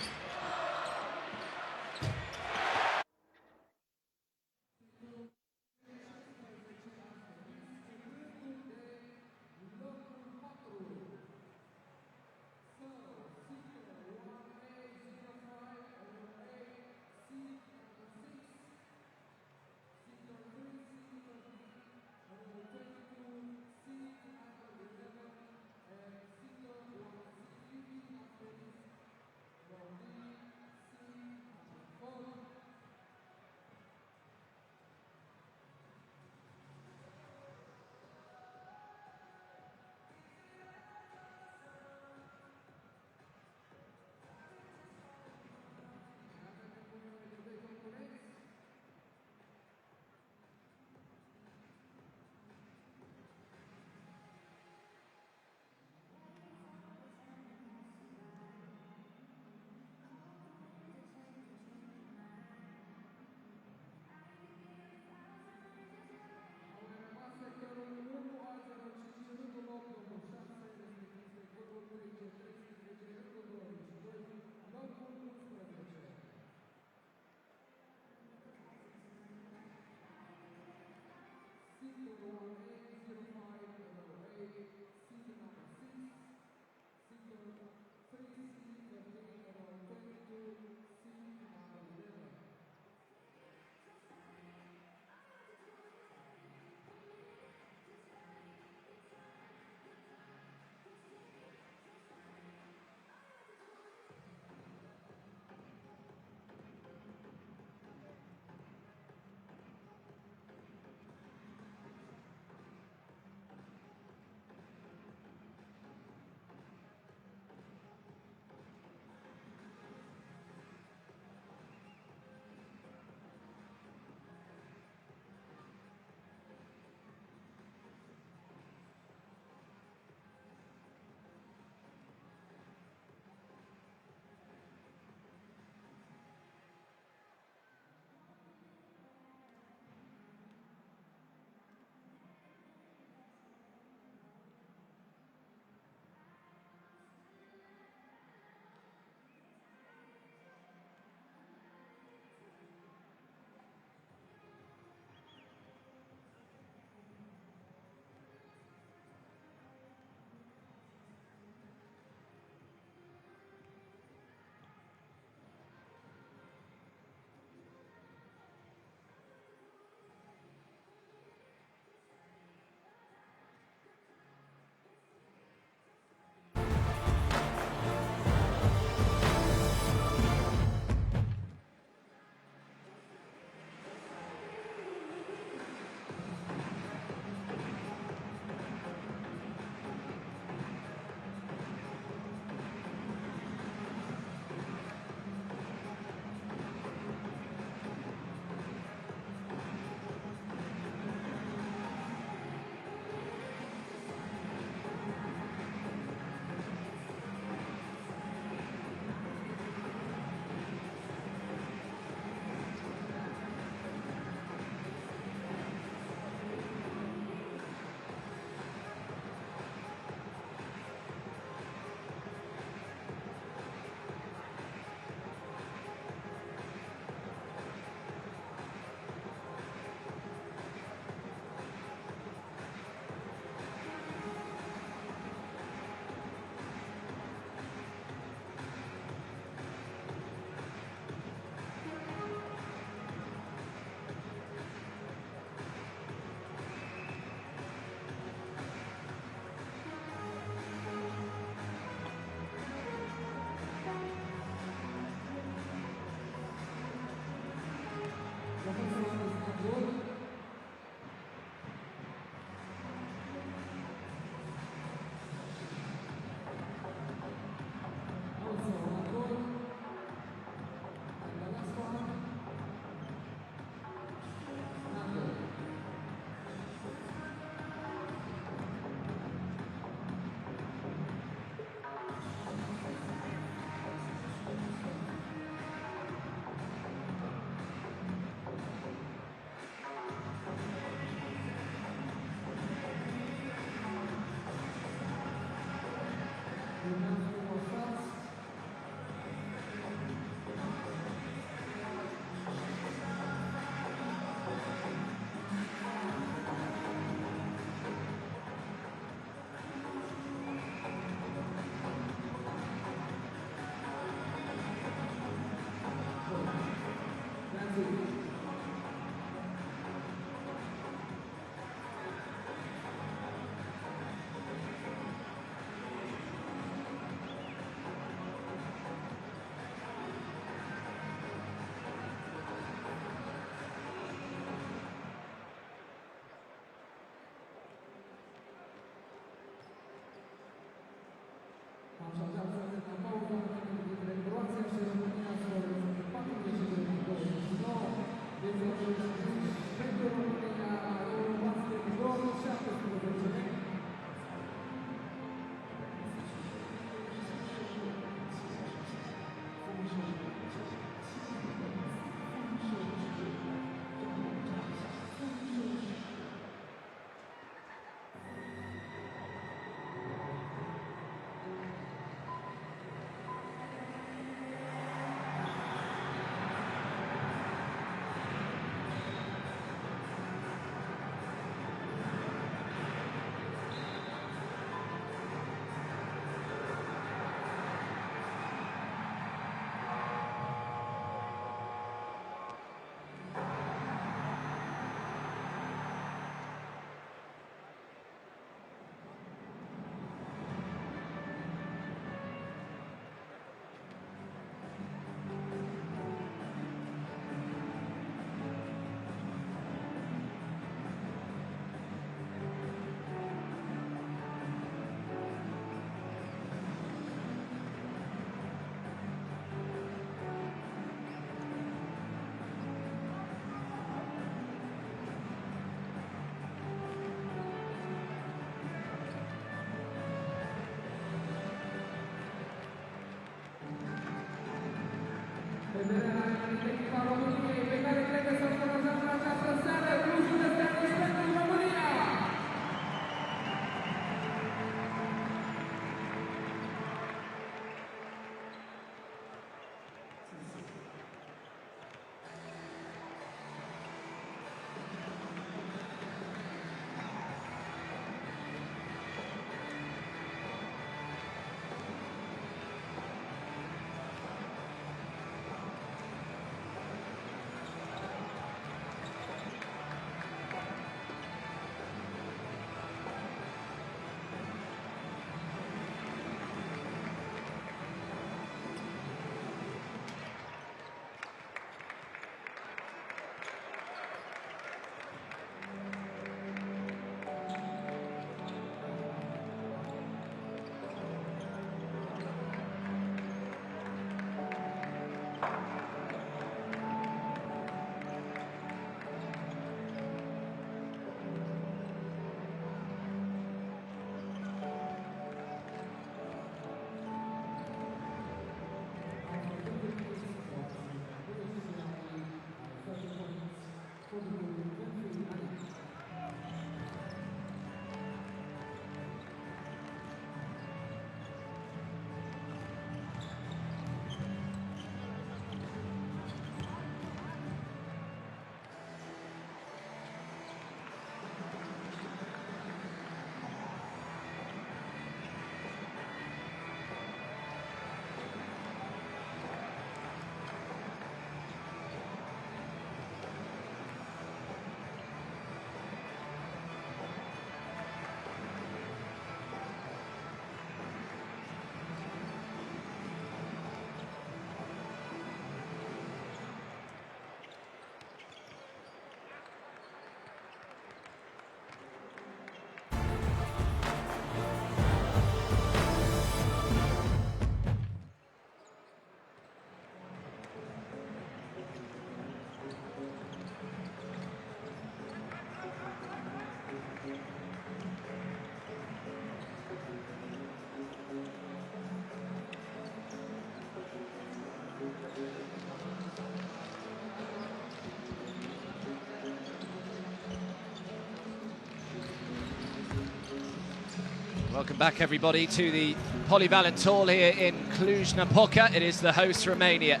Welcome back, everybody, to the polyvalent tour here in Cluj-Napoca. It is the host Romania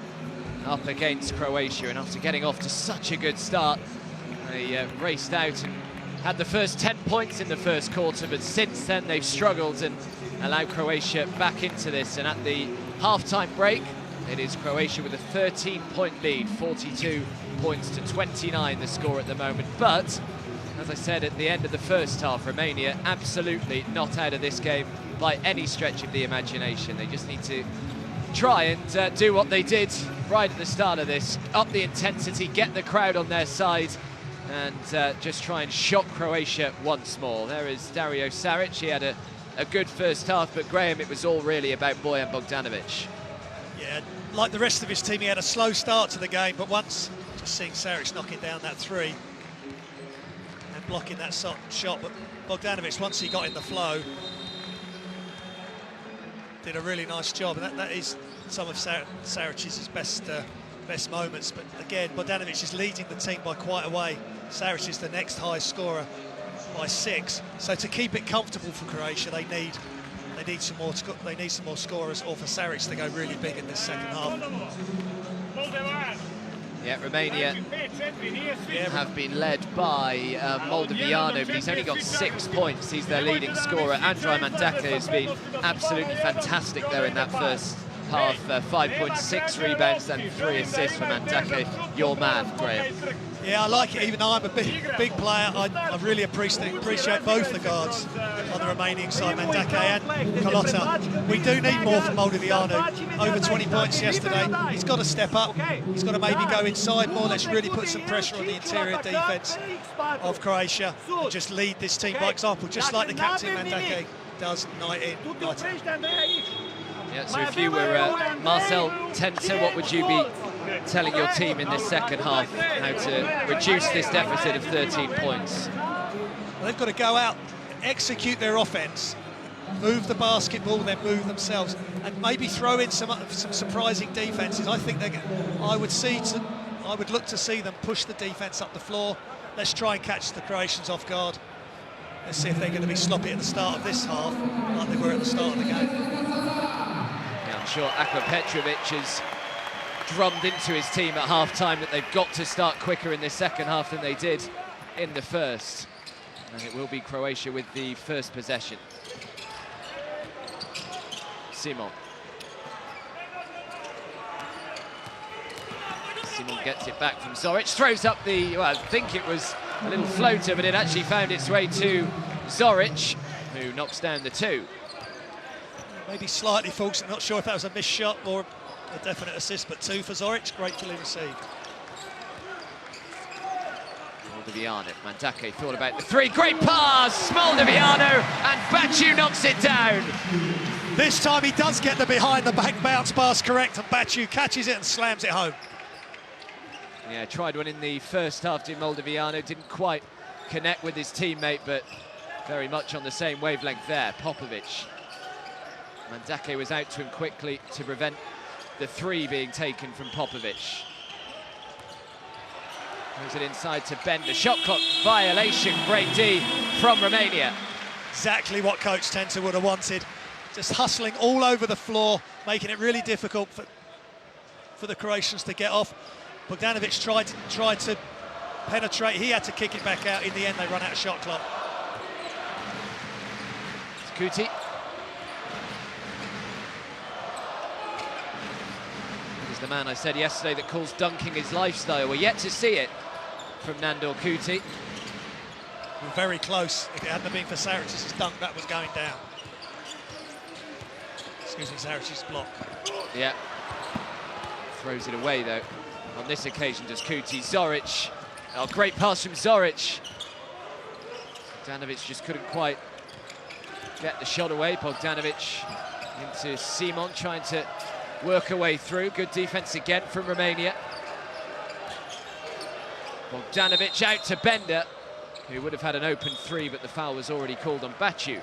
up against Croatia, and after getting off to such a good start, they raced out and had the first 10 points in the first quarter, but since then they've struggled and allowed Croatia back into this. And at the half-time break, it is Croatia with a 13-point lead, 42 points to 29 the score at the moment. But as I said at the end of the first half, Romania absolutely not out of this game by any stretch of the imagination. They just need to try and do what they did right at the start of this, up the intensity, get the crowd on their side, and just try and shock Croatia once more. There is Dario Saric. He had a good first half, but Graham, it was all really about Bojan Bogdanovic. Yeah, like the rest of his team, he had a slow start to the game, but once, just seeing Saric knocking down that three and blocking that shot, but Bogdanovic, once he got in the flow, did a really nice job, and that is some of Saric's best moments. But again, Bogdanovic is leading the team by quite a way. Saric is the next highest scorer by 6. So to keep it comfortable for Croatia, they need some more scorers, or for Saric to go really big in this second half. Yeah, Romania have been led by Moldoviano, but he's only got 6 points. He's their leading scorer. Andrei Mandaka has been absolutely fantastic there in that first half. 5.6 rebounds and 3 assists for Mandaka. Your man, Graham. Yeah, I like it. Even though I'm a big player, I really appreciate both the guards on the Romanian side, Mandaka and Carlotta. We do need more from Moldoviano. Over 20 points yesterday. He's got to step up. He's got to maybe go inside more. Let's really put some pressure on the interior defence of Croatia and just lead this team by example, just like the captain Mandaka does night in, night out. Yeah, so if you were Marcel Tenter, what would you be telling your team in this second half how to reduce this deficit of 13 points? Well, they've got to go out, execute their offense, move the basketball, then move themselves, and maybe throw in some surprising defenses. I think I would look to see them push the defense up the floor. Let's try and catch the Croatians off guard. Let's see if they're going to be sloppy at the start of this half, like they were at the start of the game. Yeah, I'm sure Ako Petrovic has drummed into his team at half-time that they've got to start quicker in this second half than they did in the first. And it will be Croatia with the first possession. Simon. Simon gets it back from Zoric, throws up the, well, I think it was a little floater, but it actually found its way to Zoric, who knocks down the 2. Maybe slightly false, I'm not sure if that was a missed shot or a definite assist, but 2 for Zoric, gratefully received. Moldoviano, Mandaka thought about the 3, great pass, Moldoviano, and Batu knocks it down. This time he does get the behind-the-back bounce pass correct, and Batu catches it and slams it home. Yeah, tried one in the first half, did Moldoviano, didn't quite connect with his teammate, but very much on the same wavelength there. Popovic. Mandaka was out to him quickly to prevent the 3 being taken from Popovic. Moves it inside to Bender. Shot clock violation, great D from Romania. Exactly what Coach Tenter would have wanted. Just hustling all over the floor, making it really difficult for the Croatians to get off. Bogdanovic tried to penetrate. He had to kick it back out. In the end, they run out of shot clock. Kuti. He's the man I said yesterday that calls dunking his lifestyle. We're yet to see it from Nandor Kuti. We're very close. If it hadn't been for Saric's dunk, that was going down. Excuse me, Saric's block. Yeah. Throws it away, though. On this occasion, does Kuti. Zoric. Oh, great pass from Zoric. Bogdanovic just couldn't quite get the shot away. Bogdanovic into Simon, trying to work her way through. Good defense again from Romania. Bogdanovic out to Bender, who would have had an open 3, but the foul was already called on Batu. Yeah,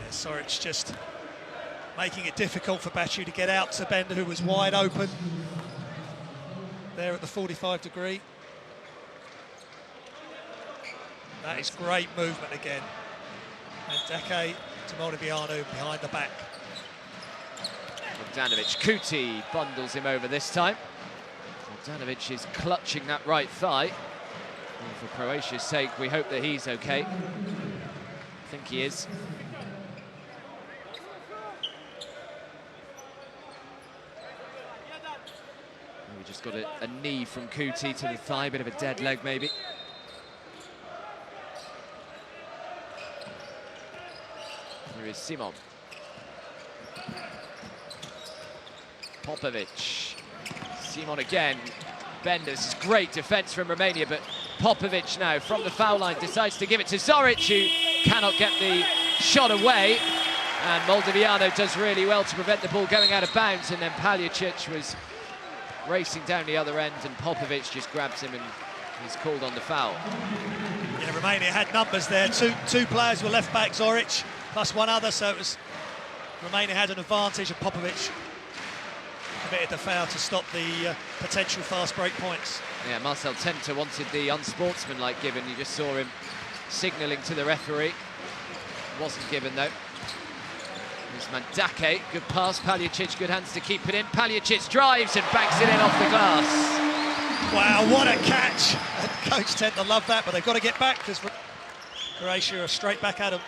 Zoric just making it difficult for Batu to get out to Bender, who was wide open there at the 45 degree. That is great movement again. And Deke to Moldoviano behind the back. Bogdanovic, Kuti bundles him over this time. Bogdanovic is clutching that right thigh. And for Croatia's sake, we hope that he's okay. I think he is. We just got a knee from Kuti to the thigh, bit of a dead leg maybe. Here is Simon. Popovic. Simon again. Benders, great defence from Romania, but Popovic now from the foul line decides to give it to Zoric, who cannot get the shot away. And Moldoviano does really well to prevent the ball going out of bounds, and then Paljicic was racing down the other end, and Popovic just grabs him and he's called on the foul. Yeah, Romania had numbers there. Two players were left back, Zoric, plus one other, so it was Romania had an advantage, and Popovic committed the foul to stop the potential fast break points. Yeah, Marcel Tenter wanted the unsportsmanlike given. You just saw him signalling to the referee. Wasn't given though. There's Mandake, good pass. Paljicic, good hands to keep it in. Paljicic drives and banks it in off the glass. Wow, what a catch! And Coach Tenter loved that, but they've got to get back because Croatia are straight back at them.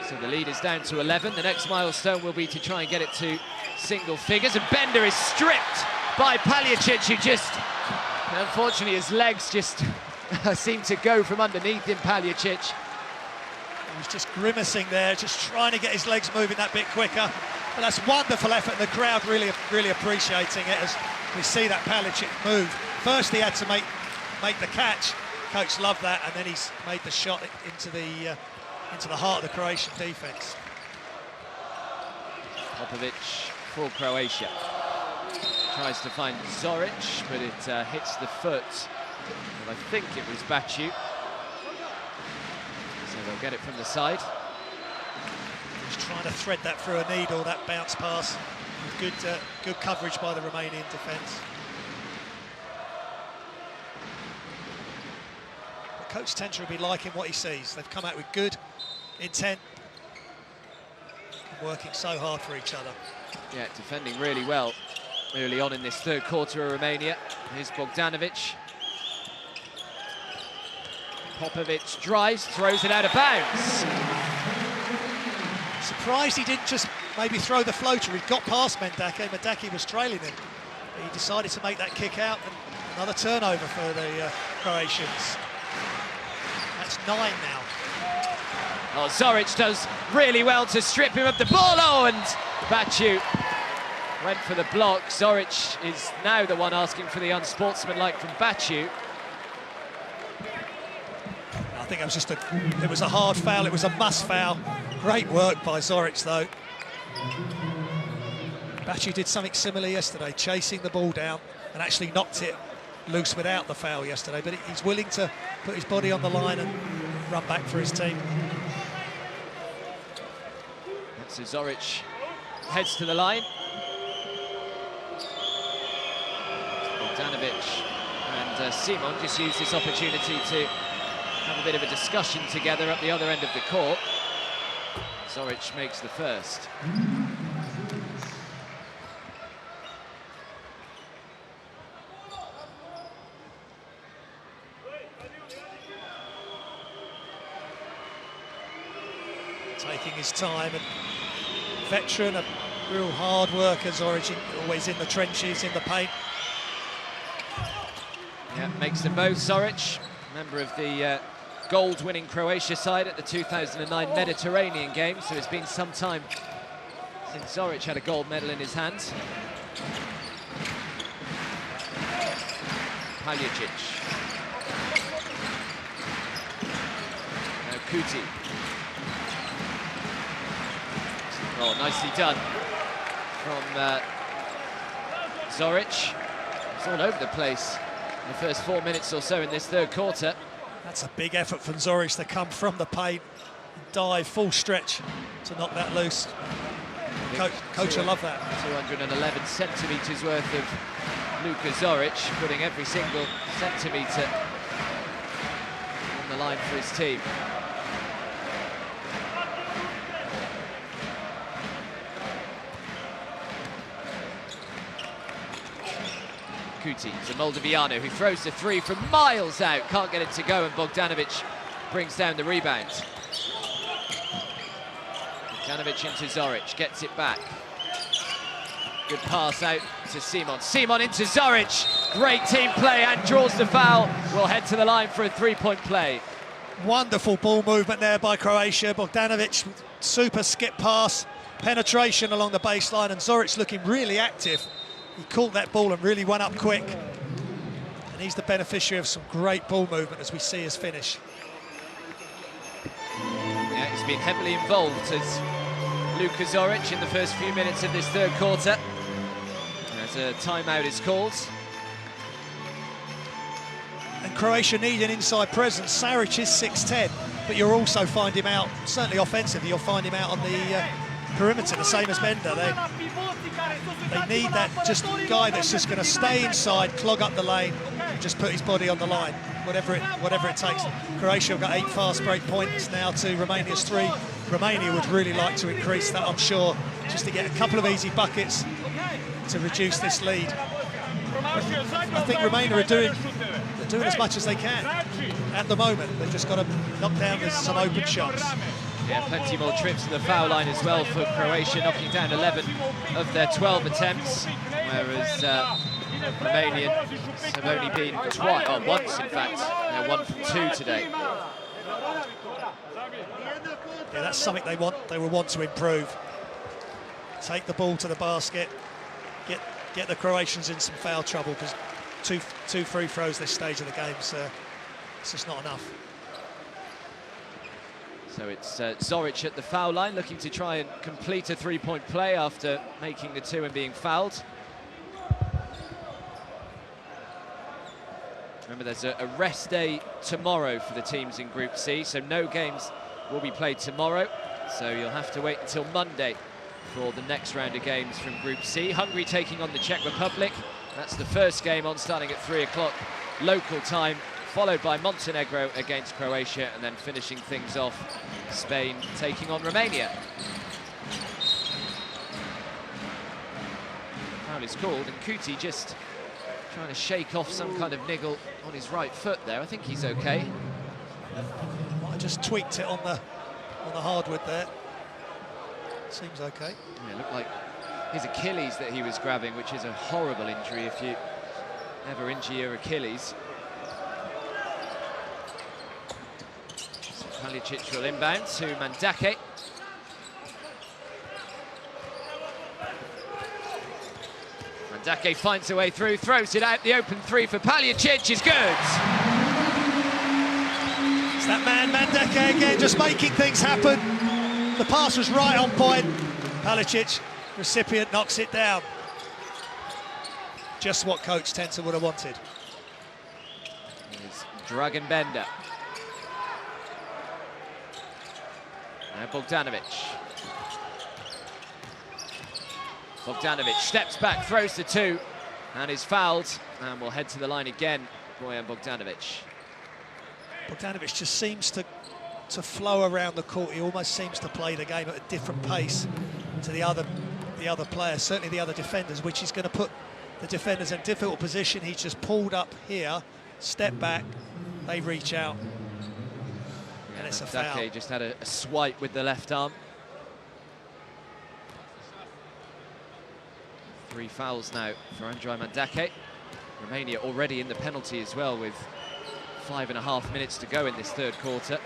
So the lead is down to 11. The next milestone will be to try and get it to single figures, and Bender is stripped by Paljicic, who just, unfortunately, his legs just seem to go from underneath him. Paljicic. He was just grimacing there, just trying to get his legs moving that bit quicker. But that's wonderful effort, and the crowd really appreciating it as we see that Paljicic move. First he had to make the catch. Coach loved that, and then he's made the shot into the heart of the Croatian defence. Popovic for Croatia. Tries to find Zoric, but it hits the foot. And I think it was Baciu. So they'll get it from the side. Just trying to thread that through a needle, that bounce pass. Good coverage by the Romanian defence. But Coach Tenter will be liking what he sees. They've come out with good intent, and working so hard for each other. Yeah, defending really well early on in this third quarter of Romania. Here's Bogdanovic. Popovic drives, throws it out of bounds. Surprised he didn't just maybe throw the floater. He got past Mandake. Mandake was trailing him. But he decided to make that kick out, and another turnover for the Croatians. That's 9 now. Oh, Zoric does really well to strip him of the ball. Oh, and Baciu went for the block. Zoric is now the one asking for the unsportsmanlike from Baciu. I think it was a hard foul. It was a must foul. Great work by Zoric, though. Baciu did something similar yesterday, chasing the ball down and actually knocked it loose without the foul yesterday. But he's willing to put his body on the line and run back for his team. So Zoric heads to the line. Bogdanovic and Simon just used this opportunity to have a bit of a discussion together at the other end of the court. Zoric makes the first. Taking his time, and veteran, a real hard worker, Zoric, always in the trenches, in the paint. Yeah, makes them both. Zoric, member of the gold-winning Croatia side at the 2009 Mediterranean Games, so it's been some time since Zoric had a gold medal in his hands. Paljicic. Now Kuti. Oh, nicely done from Zoric. It's all over the place in the first 4 minutes or so in this third quarter. That's a big effort from Zoric to come from the paint, dive, full stretch to knock that loose. Coach will love that. 211 centimetres worth of Luka Zoric, putting every single centimetre on the line for his team. Kuti to Moldoviano, who throws the three from miles out. Can't get it to go, and Bogdanovic brings down the rebound. Bogdanovic into Zoric, gets it back. Good pass out to Simon. Simon into Zoric. Great team play, and draws the foul. We'll head to the line for a three-point play. Wonderful ball movement there by Croatia. Bogdanovic, super skip pass, penetration along the baseline, and Zoric looking really active. He caught that ball and really went up quick. And he's the beneficiary of some great ball movement, as we see his finish. Yeah, he's been heavily involved as Luka Zoric in the first few minutes of this third quarter. As a timeout is called. And Croatia need an inside presence. Saric is 6'10", but you'll also find him out, certainly offensively, you'll find him out on the perimeter, the same as Bender. They need that just guy that's just going to stay inside, clog up the lane, and just put his body on the line, whatever it takes. Croatia have got 8 fast break points now to Romania's 3. Romania would really like to increase that, I'm sure, just to get a couple of easy buckets to reduce this lead. I think Romania are doing as much as they can at the moment. They've just got to knock down some open shots. Yeah, plenty more trips to the foul line as well for Croatia, knocking down 11 of their 12 attempts, whereas Romanians have only been once in fact. They're 1 from 2 today. Yeah, that's something they will want to improve. Take the ball to the basket, get the Croatians in some foul trouble, because two free throws this stage of the game, so it's just not enough. So it's Zoric at the foul line, looking to try and complete a three-point play after making the 2 and being fouled. Remember, there's a rest day tomorrow for the teams in Group C, so no games will be played tomorrow. So you'll have to wait until Monday for the next round of games from Group C. Hungary taking on the Czech Republic. That's the first game on, starting at 3 o'clock local time, followed by Montenegro against Croatia, and then finishing things off, Spain taking on Romania. Foul is called, and Kuti just trying to shake off some kind of niggle on his right foot there. I think he's okay. Might have just tweaked it on the hardwood there. Seems okay. Yeah, it looked like his Achilles that he was grabbing, which is a horrible injury if you ever injure your Achilles. So Palicic will inbound to Mandake. Mandake finds a way through, throws it out. The open 3 for Palicic is good. It's that man Mandake again, just making things happen. The pass was right on point. Palicic, recipient, knocks it down. Just what Coach Tenser would have wanted. Here's Dragan Bender. Now Bogdanovic. Bogdanovic steps back, throws the 2, and is fouled. And we'll head to the line again, Bojan Bogdanovic. Bogdanovic just seems to flow around the court. He almost seems to play the game at a different pace to the other players, certainly the other defenders, which is going to put the defenders in a difficult position. He's just pulled up here, step back, they reach out, and it's a foul. Mandake just had a swipe with the left arm. 3 fouls now for Andrei Mandake. Romania already in the penalty as well, with 5.5 minutes to go in this third quarter.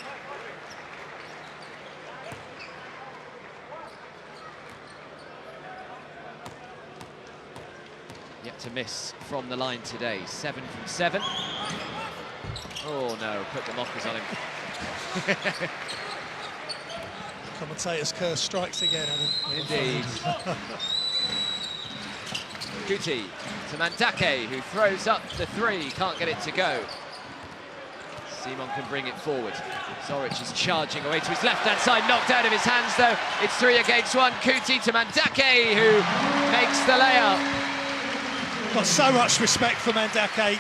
Yet to miss from the line today. 7 from 7. Oh no, put the mockers on him. Commentator's curse strikes again. Indeed. Kuti to Mandake, who throws up the 3, can't get it to go. Simon can bring it forward. Zoric is charging away to his left-hand side, knocked out of his hands though. It's 3 against 1. Kuti to Mandake, who makes the layup. Got so much respect for Mandake.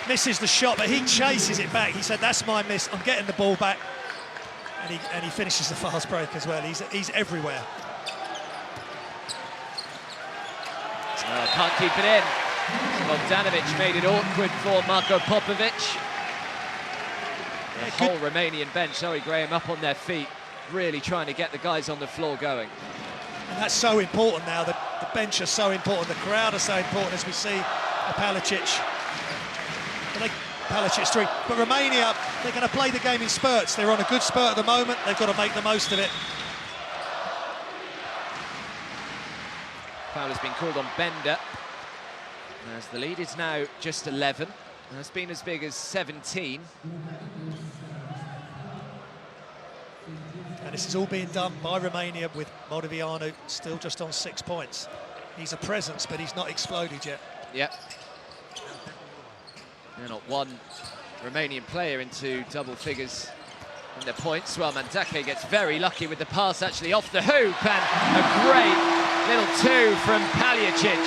Misses the shot, but he chases it back. He said, "That's my miss. I'm getting the ball back." And he finishes the fast break as well. He's everywhere. Can't keep it in. Bogdanovic made it awkward for Marko Popovic. The whole Romanian bench, sorry Graham, up on their feet, really trying to get the guys on the floor going. And that's so important now. The bench are so important, the crowd are so important, as we see Palicic. Palicic's three. But Romania, they're going to play the game in spurts. They're on a good spurt at the moment. They've got to make the most of it. Foul has been called on Bender, as the lead is now just 11. And it's been as big as 17. And this is all being done by Romania with Moldovianu still just on 6 points. He's a presence, but he's not exploded yet. Yep. They're not one Romanian player into double figures in their points. Well, Mandake gets very lucky with the pass actually off the hoop, and a great little two from Palicic.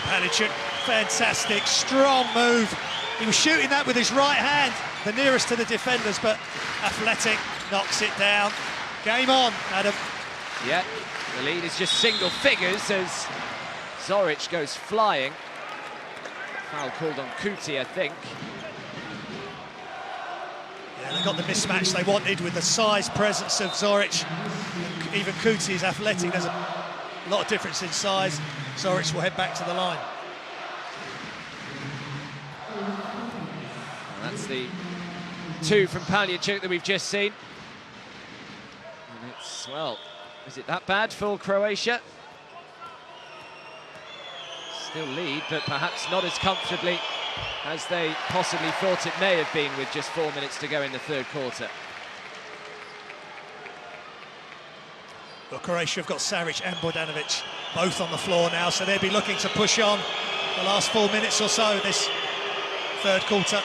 Palicic, fantastic, strong move. He was shooting that with his right hand, the nearest to the defenders, but athletic, knocks it down. Game on, Adam. Yeah, the lead is just single figures as Zoric goes flying. Foul called on Kuti, I think. Yeah, they got the mismatch they wanted with the size presence of Zoric. Even Kuti is athletic. There's a lot of difference in size. Zoric will head back to the line. And that's the two from Palicic that we've just seen. And it's, well, is it that bad for Croatia? Still lead, but perhaps not as comfortably as they possibly thought it may have been with just 4 minutes to go in the third quarter. Well, Croatia have got Saric and Bogdanovic both on the floor now, so they'll be looking to push on the last 4 minutes or so this third quarter.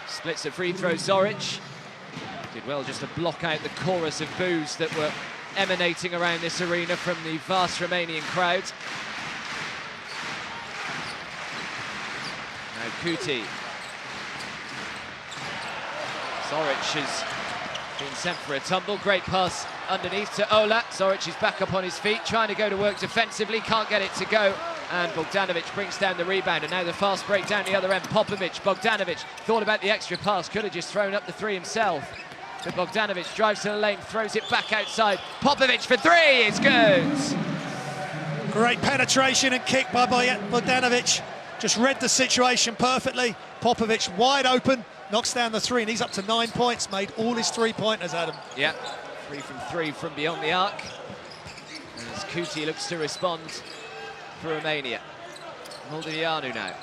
Splits the free throw, Zoric. Did well just to block out the chorus of boos that were emanating around this arena from the vast Romanian crowd. Now Kuti. Zoric has been sent for a tumble. Great pass underneath to Ola. Zoric is back up on his feet, trying to go to work defensively, can't get it to go. And Bogdanovic brings down the rebound, and now the fast break down the other end. Popovic, Bogdanovic thought about the extra pass, could have just thrown up the three himself. But Bogdanovic drives to the lane, throws it back outside. Popovic for three, it's good. Great penetration and kick by Bogdanovic. Just read the situation perfectly. Popovic wide open, knocks down the three, and he's up to 9 points. Made all his three-pointers, Adam. Yeah, 3 from 3 from beyond the arc. As Kuti looks to respond for Romania. Moldovianu now.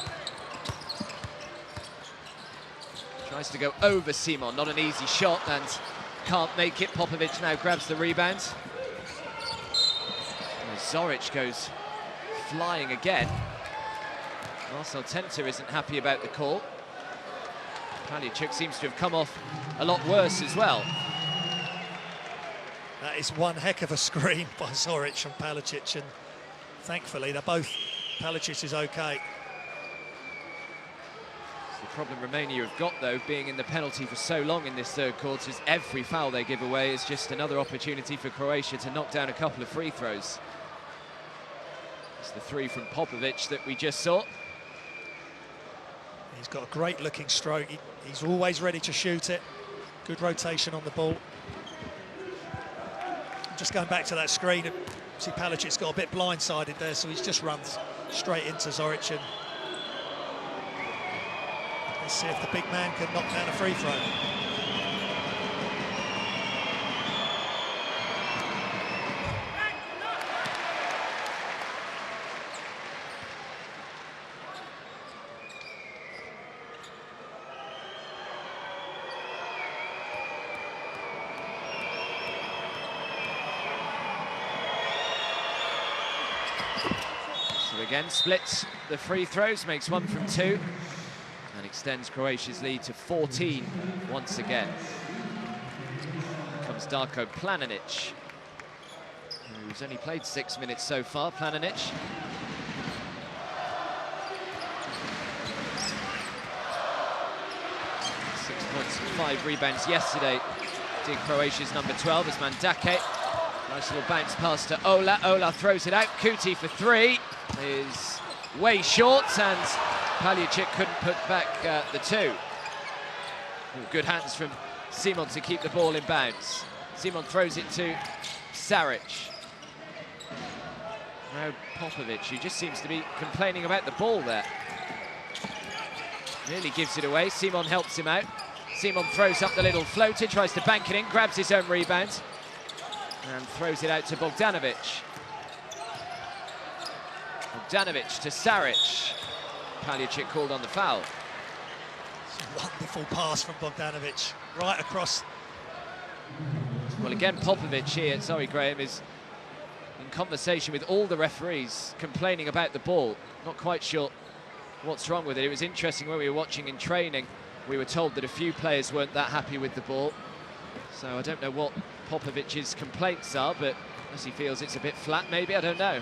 Tries to go over Simon, not an easy shot, and can't make it. Popovic now grabs the rebound. And Zoric goes flying again. Marcel Tenter isn't happy about the call. Palicic seems to have come off a lot worse as well. That is one heck of a screen by Zoric and Palicic, and thankfully they're both, Palicic is okay. The problem Romania have got, though, being in the penalty for so long in this third quarter, is every foul they give away is just another opportunity for Croatia to knock down a couple of free throws. It's the three from Popovic that we just saw. He's got a great looking stroke. He's always ready to shoot it. Good rotation on the ball. Just going back to that screen, see Palicic's got a bit blindsided there, so he's just run straight into Zoric. And let's see if the big man can knock down a free throw. Again, splits the free throws, makes 1 from 2, and extends Croatia's lead to 14 once again. Here comes Darko Planinic, who's only played 6 minutes so far. Planinic. 6 points and 5 rebounds yesterday did Croatia's number 12 as Mandake Nice little bounce pass to Ola. Ola throws it out. Kuti for three is way short, and Paljicic couldn't put back the two. Ooh, good hands from Simon to keep the ball in bounds. Simon throws it to Saric. Now Popovic, who just seems to be complaining about the ball there. Nearly gives it away. Simon helps him out. Simon throws up the little floater, tries to bank it in, grabs his own rebound, and throws it out to Bogdanovic. Bogdanovic to Saric. Paljicic called on the foul. It's a wonderful pass from Bogdanovic, right across. Well, again, Popovic here, sorry Graham, is in conversation with all the referees, complaining about the ball. Not quite sure what's wrong with it. It was interesting when we were watching in training. We were told that a few players weren't that happy with the ball. So I don't know what Popovic's complaints are, but as he feels it's a bit flat, maybe, I don't know.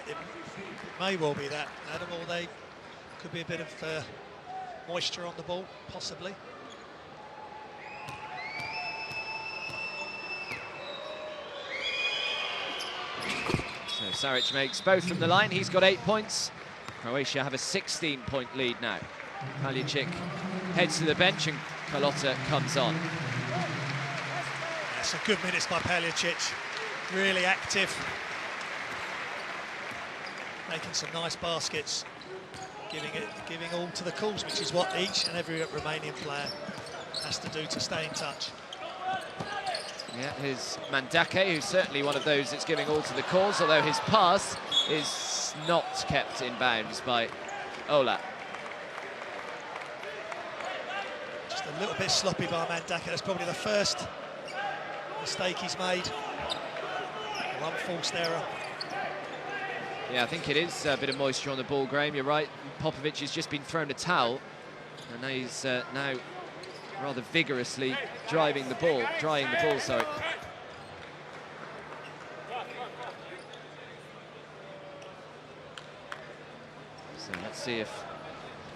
It may well be that, Adam, or they could be a bit of moisture on the ball, possibly. So Saric makes both from the line. He's got 8 points. Croatia have a 16-point lead now. Paljicic heads to the bench and Carlotta comes on. That's a good minutes by Paljicic. Really active. Making some nice baskets. Giving all to the cause, which is what each and every Romanian player has to do to stay in touch. Yeah, here's Mandake, who's certainly one of those that's giving all to the cause, although his pass is not kept in bounds by Ola. Just a little bit sloppy by Mandake. That's probably the first mistake he's made. One forced error. Yeah, I think it is a bit of moisture on the ball, Graham. You're right. Popovic has just been thrown a towel, and he's now rather vigorously drying the ball, sorry. So let's see if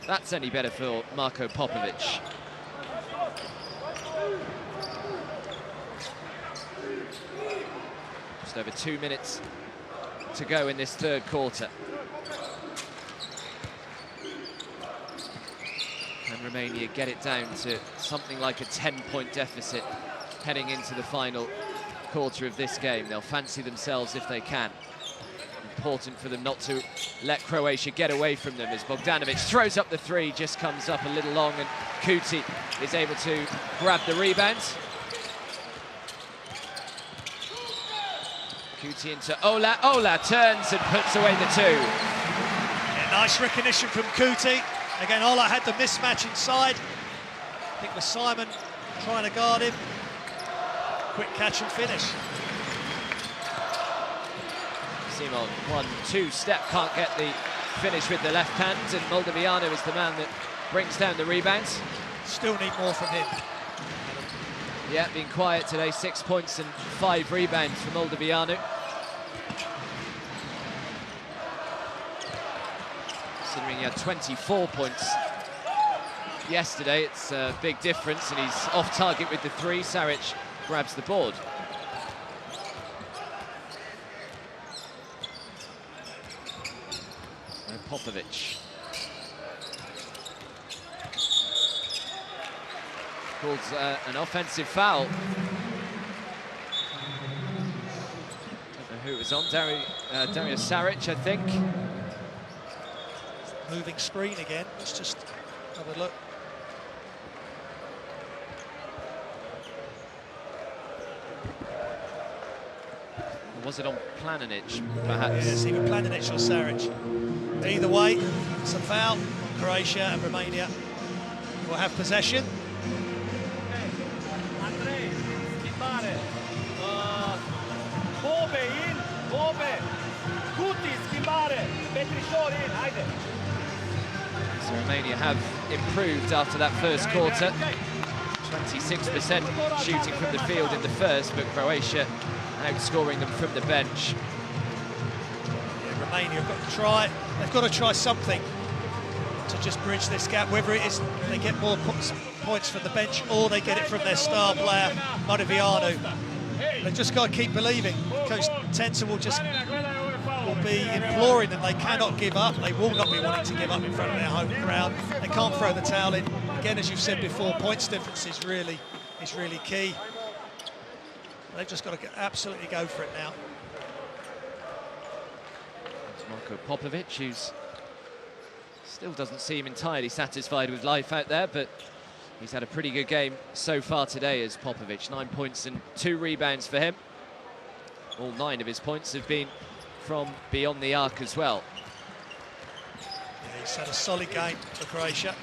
that's any better for Marko Popovic. Just over 2 minutes to go in this third quarter. And Romania get it down to something like a 10-point deficit heading into the final quarter of this game. They'll fancy themselves if they can. Important for them not to let Croatia get away from them, as Bogdanovic throws up the three, just comes up a little long, and Kuti is able to grab the rebound. Kuti into Ola. Ola turns and puts away the two. Yeah, nice recognition from Kuti. Again, Ola had the mismatch inside. I think it was Simon trying to guard him. Quick catch and finish. Simon, 1-2 step, can't get the finish with the left hand, and Moldovianu is the man that brings down the rebounds. Still need more from him. Yeah, being quiet today, 6 points and 5 rebounds for Moldovianu. Considering he had 24 points yesterday, it's a big difference, and he's off target with the three. Saric grabs the board. And Popovic. Calls an offensive foul. Don't know who it was on, Dario Saric, I think. Moving screen again. Let's just have a look. Or was it on Planinic, perhaps? Yes, either Planinic or Saric. Either way, it's a foul on Croatia, and Romania will have possession. So Romania have improved after that first quarter. 26% shooting from the field in the first, but Croatia outscoring them from the bench. Yeah, Romania have got to try. They've got to try something to just bridge this gap, whether it is they get more points from the bench or they get it from their star player, Moldovianu. They've just got to keep believing. Coach Tenser will be imploring them. They cannot give up. They will not be wanting to give up in front of their home crowd. They can't throw the towel in. Again, as you've said before, points difference is really key. They've just got to absolutely go for it now. It's Marko Popovic, who's still doesn't seem entirely satisfied with life out there, but he's had a pretty good game so far today as Popovic. 9 points and 2 rebounds for him. All 9 of his points have been from beyond the arc as well. Yeah, he's had a solid game for Croatia.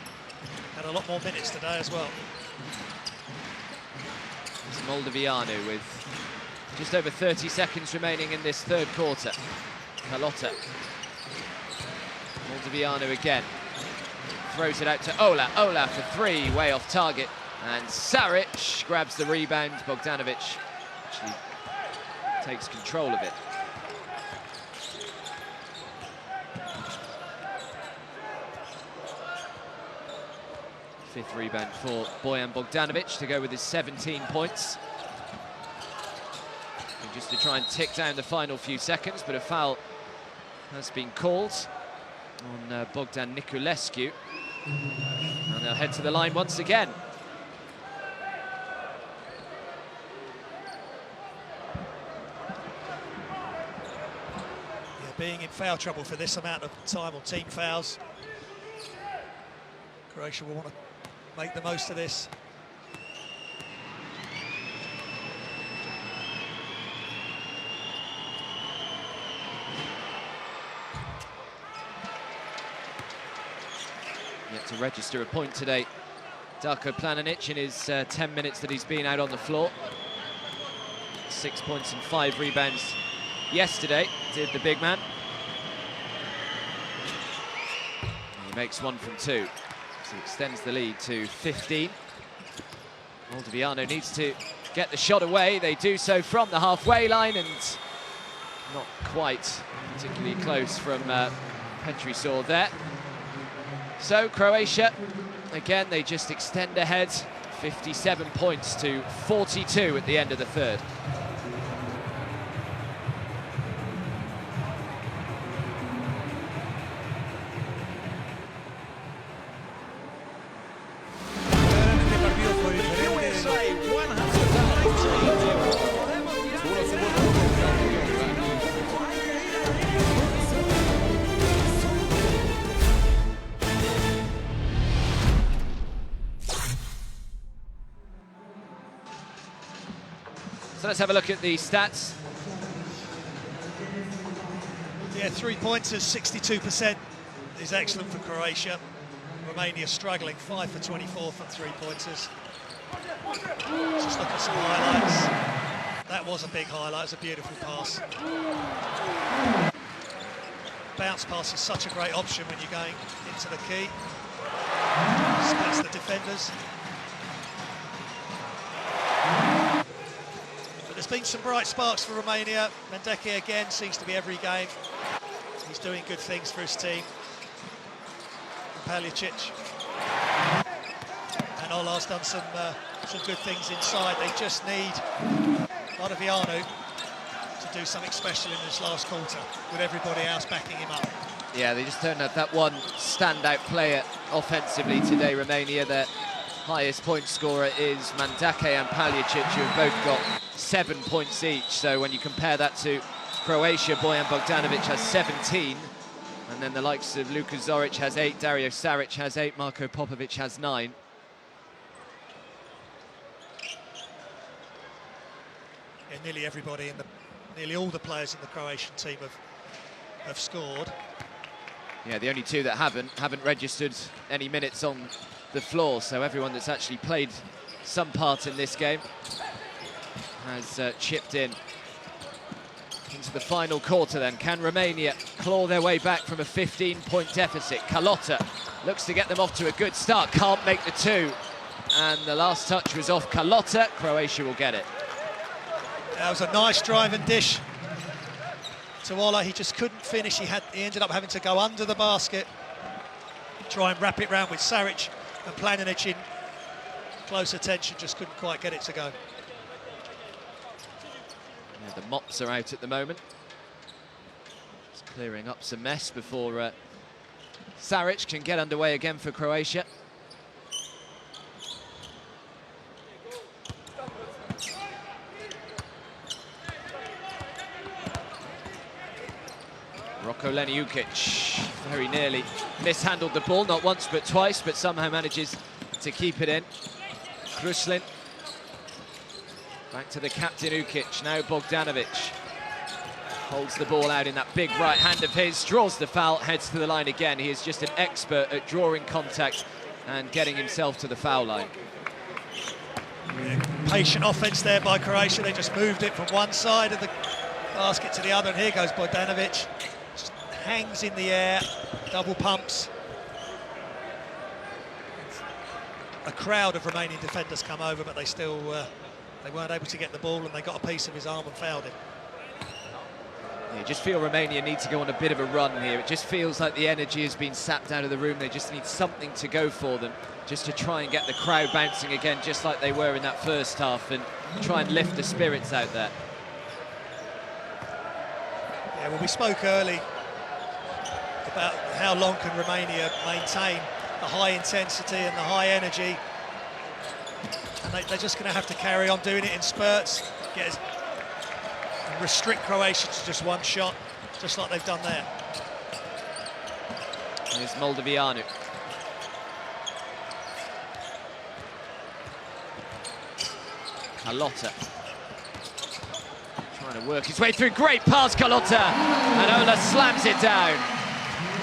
Had a lot more minutes today as well. It's Moldovianu with just over 30 seconds remaining in this third quarter. Carlotta. Moldovianu again. Throws it out to Ola. Ola for 3, way off target. And Saric grabs the rebound. Bogdanovic actually takes control of it. Fifth rebound for Bojan Bogdanovic to go with his 17 points. And just to try and tick down the final few seconds, but a foul has been called on Bogdan Niculescu. And they'll head to the line once again. Yeah, being in foul trouble for this amount of time on team fouls. Croatia will want to make the most of this. Yet to register a point today, Darko Planinic in his 10 minutes that he's been out on the floor. 6 points and 5 rebounds yesterday, did the big man. He makes 1 from 2. So extends the lead to 15. Moldovianu needs to get the shot away. They do so from the halfway line and not quite particularly close from Petrisor there. So Croatia, again, they just extend ahead. 57 points to 42 at the end of the third. So let's have a look at the stats. Yeah, 3-pointers, 62% is excellent for Croatia. Romania struggling, 5 for 24 from 3-pointers. Let's just look at some highlights. That was a big highlight, it was a beautiful pass. Bounce pass is such a great option when you're going into the key. Spats the defenders. There's been some bright sparks for Romania. Mendeke again seems to be every game. He's doing good things for his team. Paljicic and Ola's done some good things inside. They just need Moldovianu to do something special in this last quarter with everybody else backing him up. Yeah, they just don't have that one standout player offensively today, Romania. Their highest point scorer is Mandake and Paljicic, who have both got 7 points each. So when you compare that to Croatia, Bojan Bogdanovic has 17, and then the likes of Luka Zoric has 8, Dario Saric has 8, Marko Popovic has 9. Yeah, nearly everybody nearly all the players in the Croatian team have scored. Yeah, the only 2 that haven't registered any minutes on the floor, so everyone that's actually played some part in this game has chipped in into the final quarter then. Can Romania claw their way back from a 15-point deficit? Carlotta looks to get them off to a good start, can't make the 2, and the last touch was off Carlotta. Croatia will get it. That was a nice drive and dish to Ola. He just couldn't finish. He ended up having to go under the basket, try and wrap it round with Saric and Planinic in close attention, just couldn't quite get it to go. Yeah, the mops are out at the moment. Just clearing up some mess before Saric can get underway again for Croatia. Leniukic very nearly mishandled the ball, not once but twice, but somehow manages to keep it in. Kruslin back to the captain Ukic, now Bogdanovic holds the ball out in that big right hand of his, draws the foul, heads to the line again. He is just an expert at drawing contact and getting himself to the foul line. Yeah, patient offense there by Croatia. They just moved it from one side of the basket to the other, and here goes Bogdanovic. Just hangs in the air, double pumps. A crowd of Romanian defenders come over, but they still they weren't able to get the ball, and they got a piece of his arm and fouled him. Yeah, you just feel Romania need to go on a bit of a run here. It just feels like the energy has been sapped out of the room. They just need something to go for them, just to try and get the crowd bouncing again, just like they were in that first half, and try and lift the spirits out there. Yeah, well, we spoke early about how long can Romania maintain the high intensity and the high energy, and they're just going to have to carry on doing it in spurts, and restrict Croatia to just one shot, just like they've done there. Here's Moldovianu. Carlotta trying to work his way through. Great pass, Carlotta, and Ola slams it down.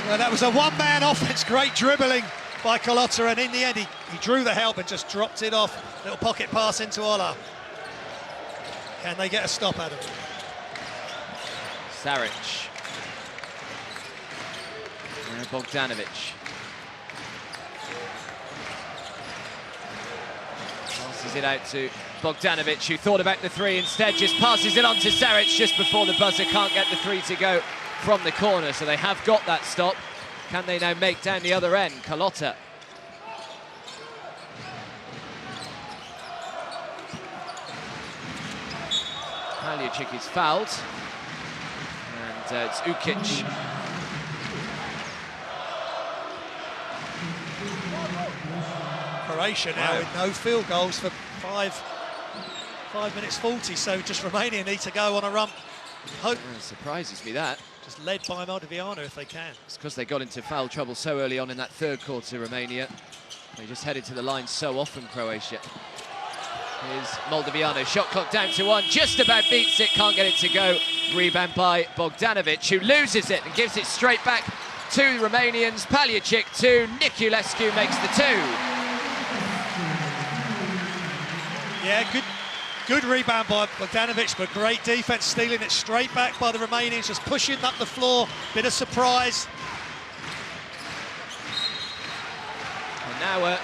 Well, that was a one-man offense, great dribbling by Carlotta, and in the end he drew the help and just dropped it off. Little pocket pass into Ola. Can they get a stop out of it? Saric. And Bogdanovic. Passes it out to Bogdanovic, who thought about the three, instead just passes it on to Saric just before the buzzer. Can't get the three to go from the corner, so they have got that stop. Can they now make down the other end? Carlotta. Paljicic is fouled. And it's Ukic. Croatia now with no field goals for 5 minutes 40, so just Romania need to go on a run. Hope. It surprises me that. Just led by Moldovianu if they can. It's because they got into foul trouble so early on in that third quarter, Romania. They just headed to the line so often, Croatia. Here's Moldovianu, shot clock down to 1, just about beats it, can't get it to go. Rebound by Bogdanovic, who loses it and gives it straight back to the Romanians. Paljicic to Niculescu makes the 2. Yeah, good rebound by Bogdanovic, but great defense, stealing it straight back by the Romanians, just pushing up the floor, bit of surprise. And now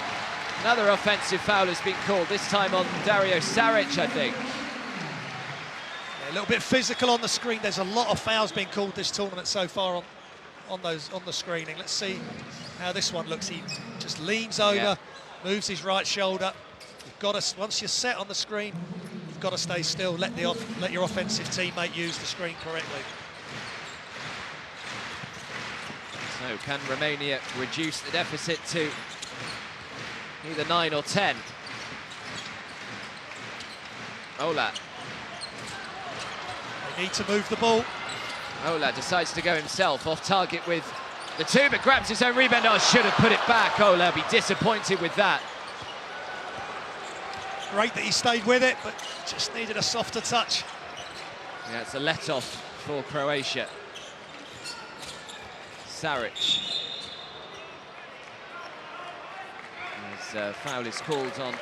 another offensive foul has been called, this time on Dario Saric, I think. Yeah, a little bit physical on the screen. There's a lot of fouls being called this tournament so far on the screening. Let's see how this one looks. He just leans over, moves his right shoulder. You've got to, once you're set on the screen, you've got to stay still. Let your offensive teammate use the screen correctly. So can Romania reduce the deficit to either 9 or 10? Ola. They need to move the ball. Ola decides to go himself, off target with the 2, but grabs his own rebound. Oh, should have put it back. Ola be disappointed with that. Great that he stayed with it, but just needed a softer touch. Yeah, it's a let-off for Croatia. Saric. His foul is called on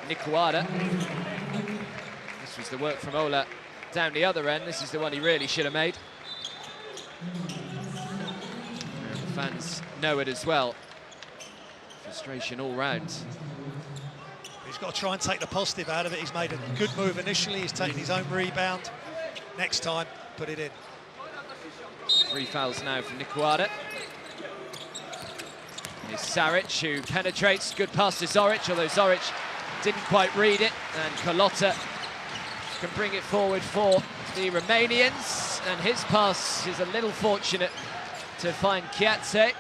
Nikuada. This was the work from Ola down the other end. This is the one he really should have made. And the fans know it as well. Frustration all round. He's got to try and take the positive out of it. He's made a good move initially. He's taken his own rebound. Next time, put it in. 3 fouls now from Nikuada. Here's Saric, who penetrates. Good pass to Zoric, although Zoric didn't quite read it. And Carlotta can bring it forward for the Romanians, and his pass is a little fortunate to find Chiatse.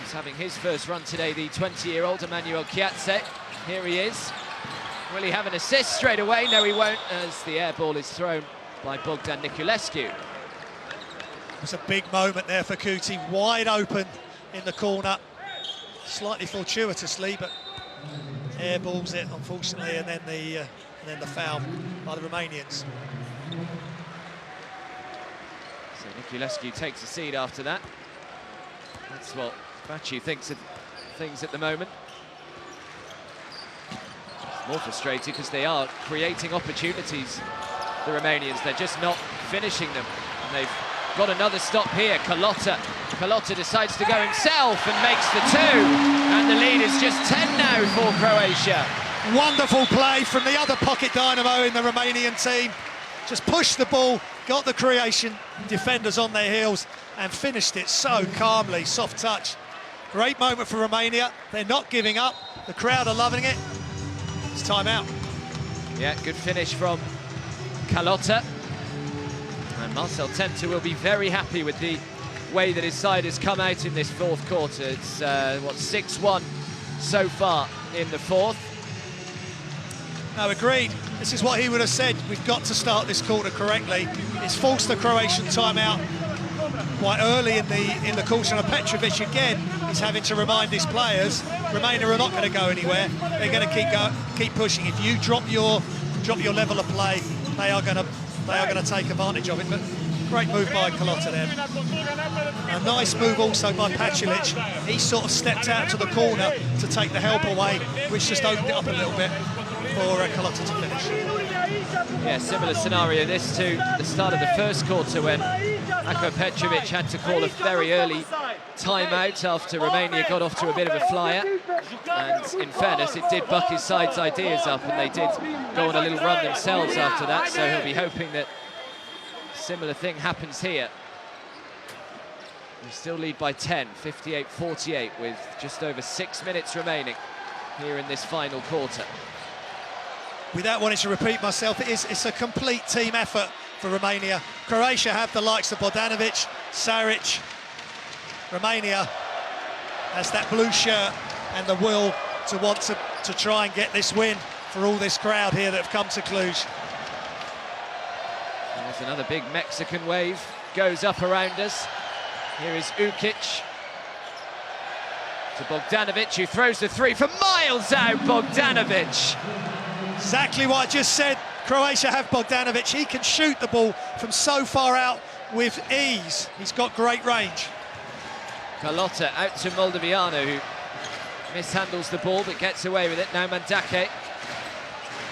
He's having his first run today, the 20-year-old Emmanuel Chiatse. Here he is. Will he have an assist straight away? No, he won't, as the air ball is thrown by Bogdan Niculescu. It was a big moment there for Kuti, wide open in the corner, slightly fortuitously, but airballs it, unfortunately, and then the foul by the Romanians. So Niculescu takes a seat after that. That's what Baciu thinks of things at the moment. It's more frustrating because they are creating opportunities, the Romanians. They're just not finishing them. And they've got another stop here. Kalota decides to go himself and makes the 2. And the lead is just 10 now for Croatia. Wonderful play from the other pocket dynamo in the Romanian team. Just pushed the ball, got the creation, defenders on their heels, and finished it so calmly, soft touch. Great moment for Romania. They're not giving up. The crowd are loving it. It's time out. Yeah, good finish from Kalota. And Marcel Tenta will be very happy with the way that his side has come out in this fourth quarter. It's, 6-1 so far in the fourth. No, agreed. This is what he would have said. We've got to start this quarter correctly. It's forced the Croatian timeout quite early in the quarter. And Petrovic again is having to remind his players, Romania are not going to go anywhere. They're going to keep pushing. If you drop your level of play, they are going to take advantage of it. But great move by Kalota there. A nice move also by Pachulic. He sort of stepped out to the corner to take the help away, which just opened it up a little bit for Kalota to finish. Yeah, similar scenario this to the start of the first quarter when Ako Petrovic had to call a very early timeout after Romania got off to a bit of a flyer. And in fairness, it did buck his side's ideas up, and they did go on a little run themselves after that, so he'll be hoping that a similar thing happens here. We still lead by 10, 58-48, with just over 6 minutes remaining here in this final quarter. Without wanting to repeat myself, it's a complete team effort for Romania. Croatia have the likes of Bogdanovic, Saric. Romania has that blue shirt and the will to want to try and get this win for all this crowd here that have come to Cluj. There's another big Mexican wave, goes up around us. Here is Ukic to Bogdanovic, who throws the 3 from miles out. Bogdanovic. Exactly what I just said. Croatia have Bogdanovic. He can shoot the ball from so far out with ease. He's got great range. Kalota out to Moldoviano, who mishandles the ball but gets away with it. Now Mandake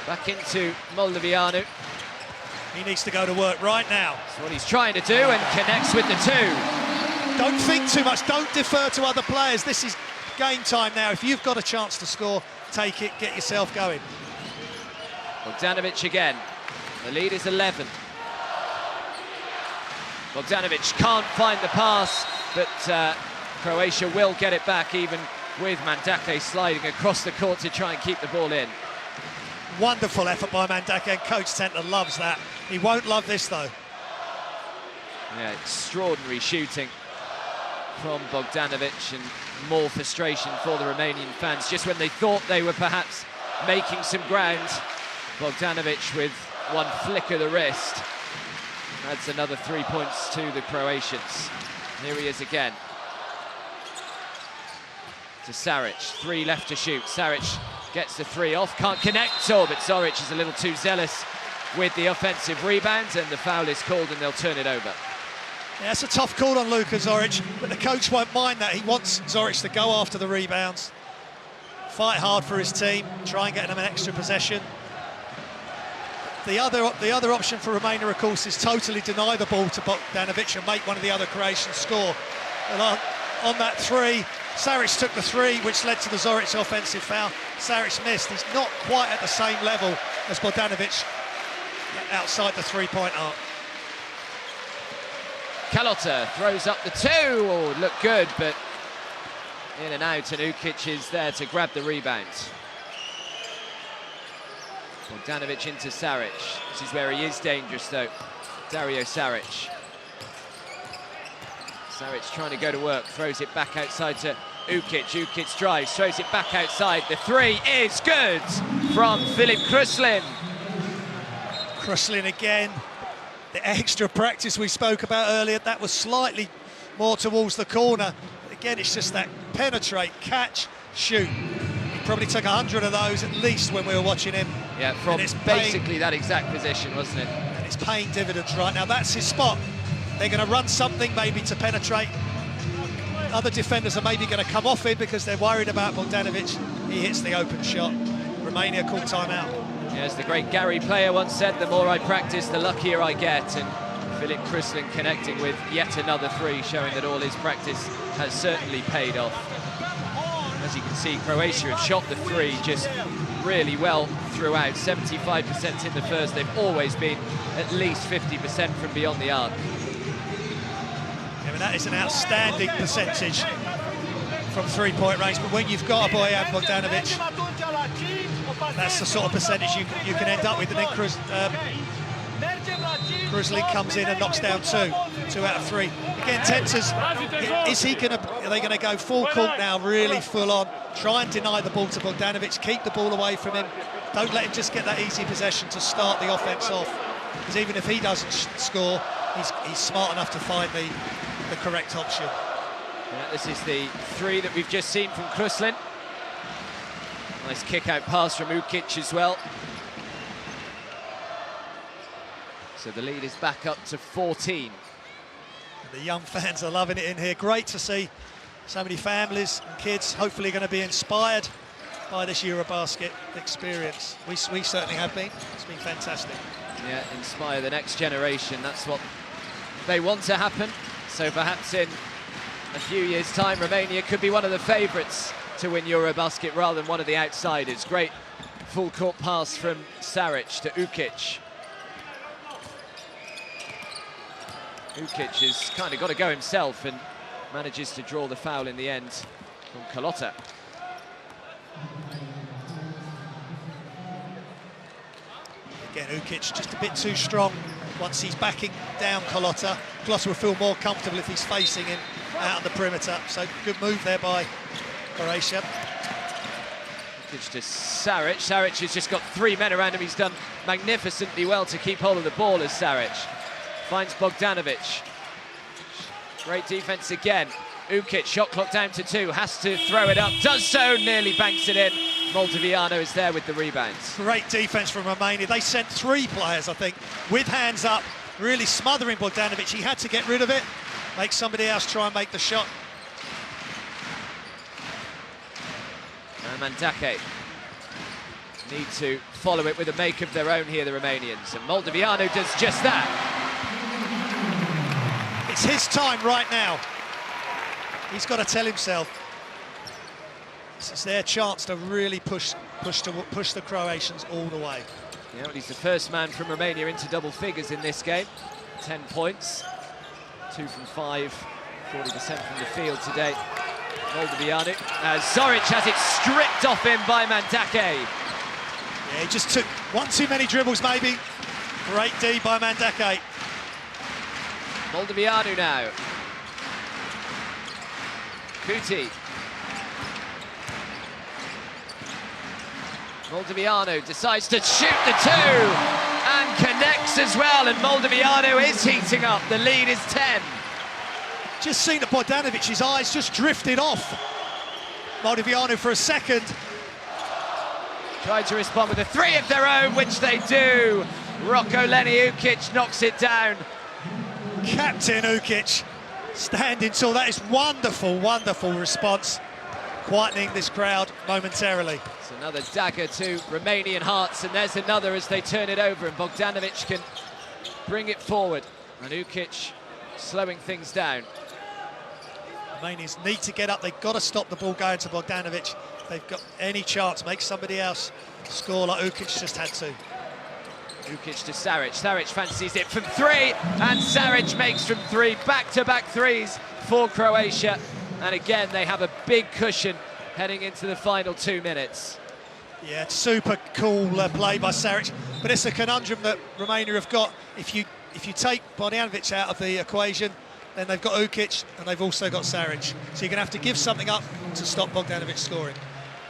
back into Moldoviano. He needs to go to work right now. That's what he's trying to do, and connects with the 2. Don't think too much. Don't defer to other players. This is game time now. If you've got a chance to score, take it, get yourself going. Bogdanovic again. The lead is 11. Bogdanovic can't find the pass, but Croatia will get it back, even with Mandake sliding across the court to try and keep the ball in. Wonderful effort by Mandake, and Coach Tenta loves that. He won't love this, though. Yeah, extraordinary shooting from Bogdanovic, and more frustration for the Romanian fans. Just when they thought they were perhaps making some ground, Bogdanovic with one flick of the wrist adds another 3 points to the Croatians. Here he is again. To Saric, 3 left to shoot. Saric gets the 3 off, can't connect, but Zoric is a little too zealous with the offensive rebound, and the foul is called and they'll turn it over. Yeah, it's a tough call on Luka Zoric, but the coach won't mind that. He wants Zoric to go after the rebounds, fight hard for his team, try and get them an extra possession. The other option for Romania, of course, is totally deny the ball to Bogdanovic and make one of the other Croatians score. And on that 3, Saric took the 3, which led to the Zoric offensive foul. Saric missed. He's not quite at the same level as Bogdanovic outside the 3-point arc. Kalota throws up the 2. Oh, looked good, but in and out, and Ukic is there to grab the rebound. Bogdanovic into Saric. This is where he is dangerous, though. Dario Saric. Saric trying to go to work, throws it back outside to Ukic. Ukic drives, throws it back outside. The three is good from Filip Kruslin. Kruslin again. The extra practice we spoke about earlier, that was slightly more towards the corner. Again, it's just that penetrate, catch, shoot. He probably took 100 of those at least when we were watching him. Yeah, from basically that exact position, wasn't it? And it's paying dividends right now. That's his spot. They're going to run something maybe to penetrate. Other defenders are maybe going to come off him because they're worried about Bogdanovic. He hits the open shot. Romania call timeout. Yeah, as the great Gary Player once said, the more I practice, the luckier I get. And Filip Kruslin connecting with yet another three, showing that all his practice has certainly paid off. As you can see, Croatia have shot the three just really well throughout. 75% in the first. They've always been at least 50% from beyond the arc. I mean, that is an outstanding percentage from three-point range, but when you've got a Bojan Bogdanovic, that's the sort of percentage you can end up with. And then Kruslin comes in and knocks down two out of three. Again, Tempters, are they going to go full court now, really full on, try and deny the ball to Bogdanovic, keep the ball away from him, don't let him just get that easy possession to start the offense off, because even if he doesn't score, he's smart enough to find the correct option. Yeah, this is the three that we've just seen from Kruslin. Nice kick-out pass from Ukic as well. So the lead is back up to 14. And the young fans are loving it in here. Great to see so many families and kids hopefully going to be inspired by this EuroBasket experience. We certainly have been. It's been fantastic. Yeah, inspire the next generation. That's what they want to happen. So perhaps in a few years' time, Romania could be one of the favourites to win EuroBasket rather than one of the outsiders. Great full-court pass from Saric to Ukic. Ukic has kind of got to go himself and manages to draw the foul in the end from Carlotta. Again, Ukic just a bit too strong once he's backing down Carlotta. Carlotta will feel more comfortable if he's facing him out on the perimeter. So good move there by Croatia. Ukic to Saric. Saric has just got three men around him. He's done magnificently well to keep hold of the ball as Saric finds Bogdanovic. Great defense again. Ukic, shot clock down to 2, has to throw it up, does so, nearly banks it in. Moldoviano is there with the rebounds. Great defense from Romania. They sent 3 players, I think, with hands up, really smothering Bogdanovic. He had to get rid of it, make somebody else try and make the shot. And Mandake need to follow it with a make of their own here, the Romanians. And Moldoviano does just that. It's his time right now. He's got to tell himself this is their chance to really push the Croatians all the way. Yeah, well, he's the first man from Romania into double figures in this game. 10 points, 2 from 5, 40% from the field today. Moldoviano, as Saric has it stripped off him by Mandake. Yeah, he just took one too many dribbles maybe. Great D by Mandake. Moldoviano now. Kuti. Moldoviano decides to shoot the 2 and connects as well, and Moldoviano is heating up. The lead is 10. Just seen that Bogdanovic's eyes just drifted off Moldoviano for a second. Tried to respond with a 3 of their own, which they do. Rocco Leni Ukic knocks it down. Captain Ukic standing tall. That is wonderful, wonderful response, quietening this crowd momentarily. It's another dagger to Romanian hearts, and there's another as they turn it over, and Bogdanovic can bring it forward. And Ukic slowing things down. Romanians need to get up. They've got to stop the ball going to Bogdanovic. They've got any chance, make somebody else score like Ukic just had to. Ukic to Saric. Saric fancies it from 3, and Saric makes from 3. Back-to-back threes for Croatia. And again, they have a big cushion heading into the final 2 minutes. Yeah, super cool play by Saric, but it's a conundrum that Romania have got. If you take Bogdanovic out of the equation, then they've got Ukic and they've also got Saric. So you're going to have to give something up to stop Bogdanovic scoring.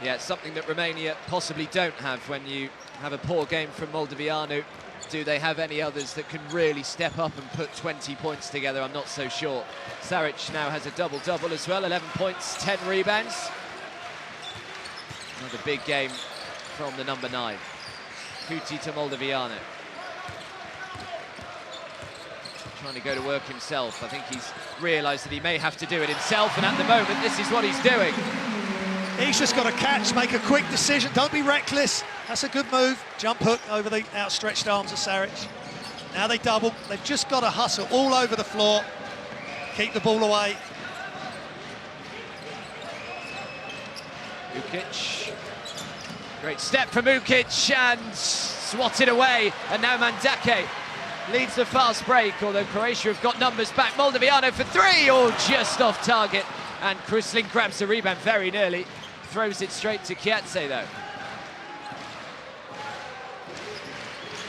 Yeah, it's something that Romania possibly don't have when you have a poor game from Moldovianu. Do they have any others that can really step up and put 20 points together? I'm not so sure. Saric now has a double-double as well, 11 points, 10 rebounds. Another big game from the number 9. Kuti to Moldovianu. Trying to go to work himself. I think he's realised that he may have to do it himself, and at the moment, this is what he's doing. He's just got to catch, make a quick decision. Don't be reckless. That's a good move. Jump hook over the outstretched arms of Saric. Now they double. They've just got to hustle all over the floor. Keep the ball away. Ukic. Great step from Ukic and swatted away. And now Mandake leads the fast break, although Croatia have got numbers back. Moldovianu for 3, or just off target. And Krusling grabs the rebound very nearly. Throws it straight to Kiatse, though.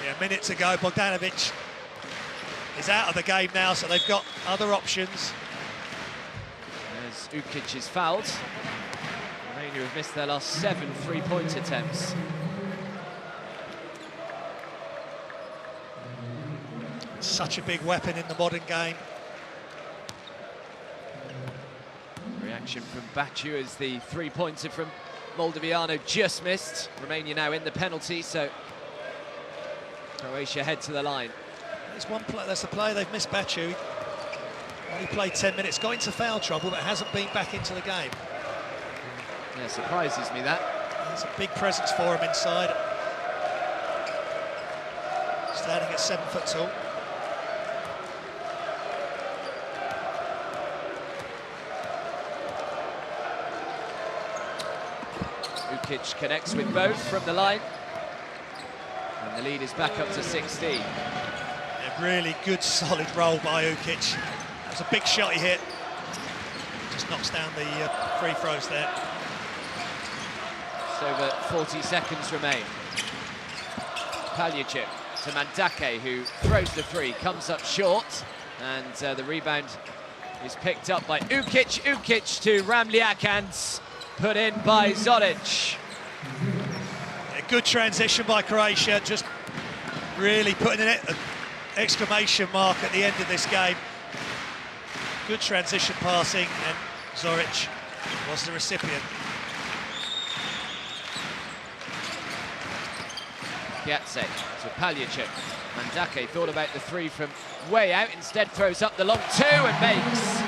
Yeah, a minute to go. Bogdanovic is out of the game now, so they've got other options. As Ukic is fouled. Romania have missed their last 7 three-point attempts. Such a big weapon in the modern game. Reaction from Baciu as the three-pointer from Moldovianu just missed. Romania now in the penalty, so Croatia head to the line. There's one play, that's the play they've missed. Baciu. He played 10 minutes, got into foul trouble, but hasn't been back into the game. Yeah, surprises me that. There's a big presence for him inside. Standing at 7 foot tall. Ukic connects with both from the line. And the lead is back up to 16. A really good, solid roll by Ukic. That was a big shot he hit. Just knocks down the free throws there. Just over 40 seconds remain. Paljicic to Mandake, who throws the 3, comes up short, and the rebound is picked up by Ukic. Ukic to Ramljak, and put in by Zoric. A good transition by Croatia, just really putting an exclamation mark at the end of this game. Good transition passing, and Zoric was the recipient. Kiatse to Paljicic. Mandake thought about the 3 from way out, instead throws up the long 2 and makes.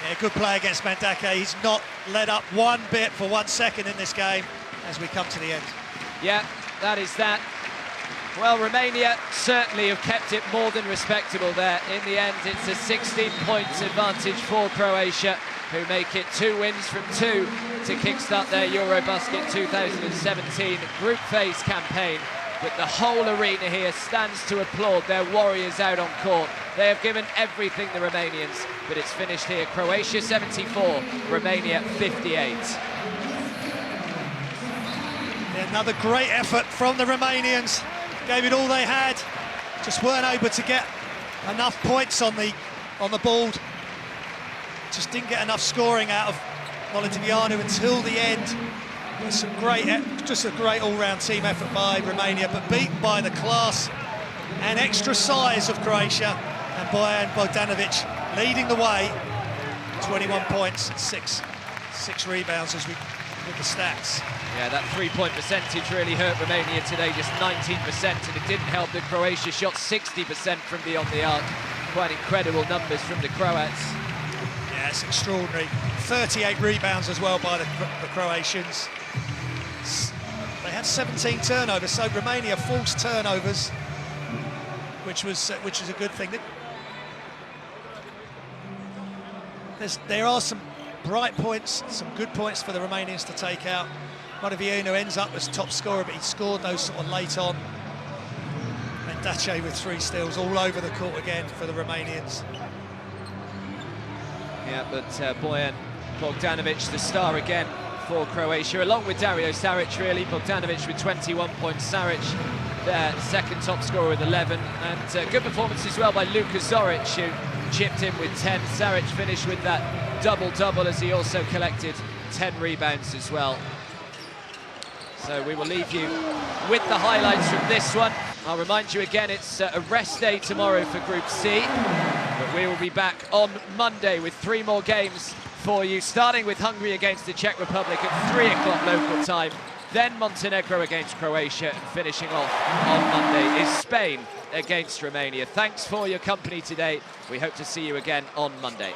Yeah, good play against Mandake. He's not let up one bit for 1 second in this game as we come to the end. Yeah, that is that. Well, Romania certainly have kept it more than respectable there. In the end, it's a 16-point advantage for Croatia, who make it 2 wins from 2 to kickstart their EuroBasket 2017 group phase campaign. But the whole arena here stands to applaud their warriors out on court. They have given everything, the Romanians, but it's finished here. Croatia 74, Romania 58. Yeah, another great effort from the Romanians. Gave it all they had. Just weren't able to get enough points on the board. Just didn't get enough scoring out of Moldovianu until the end. Some great, just a great all-round team effort by Romania, but beaten by the class and extra size of Croatia, and Bojan Bogdanovic leading the way. 21 points and six rebounds as we with the stats. Yeah, that three-point percentage really hurt Romania today, just 19%, and it didn't help that Croatia shot 60% from beyond the arc. Quite incredible numbers from the Croats. Yeah, it's extraordinary. 38 rebounds as well by the Croatians. They had 17 turnovers, so Romania forced turnovers, which is a good thing. There are some bright points, some good points for the Romanians to take out. Moldovianu ends up as top scorer, but he scored those sort of late on. And Dace with 3 steals all over the court again for the Romanians. Yeah, but Bojan Bogdanovic, the star again, for Croatia, along with Dario Saric, really. Bogdanovic with 21 points, Saric their second top scorer with 11, and good performance as well by Luka Zoric, who chipped in with 10. Saric finished with that double-double as he also collected 10 rebounds as well. So we will leave you with the highlights from this one. I'll remind you again, it's a rest day tomorrow for Group C, but we will be back on Monday with 3 more games for you, starting with Hungary against the Czech Republic at 3 o'clock local time, then Montenegro against Croatia, and finishing off on Monday is Spain against Romania. Thanks for your company today. We hope to see you again on Monday.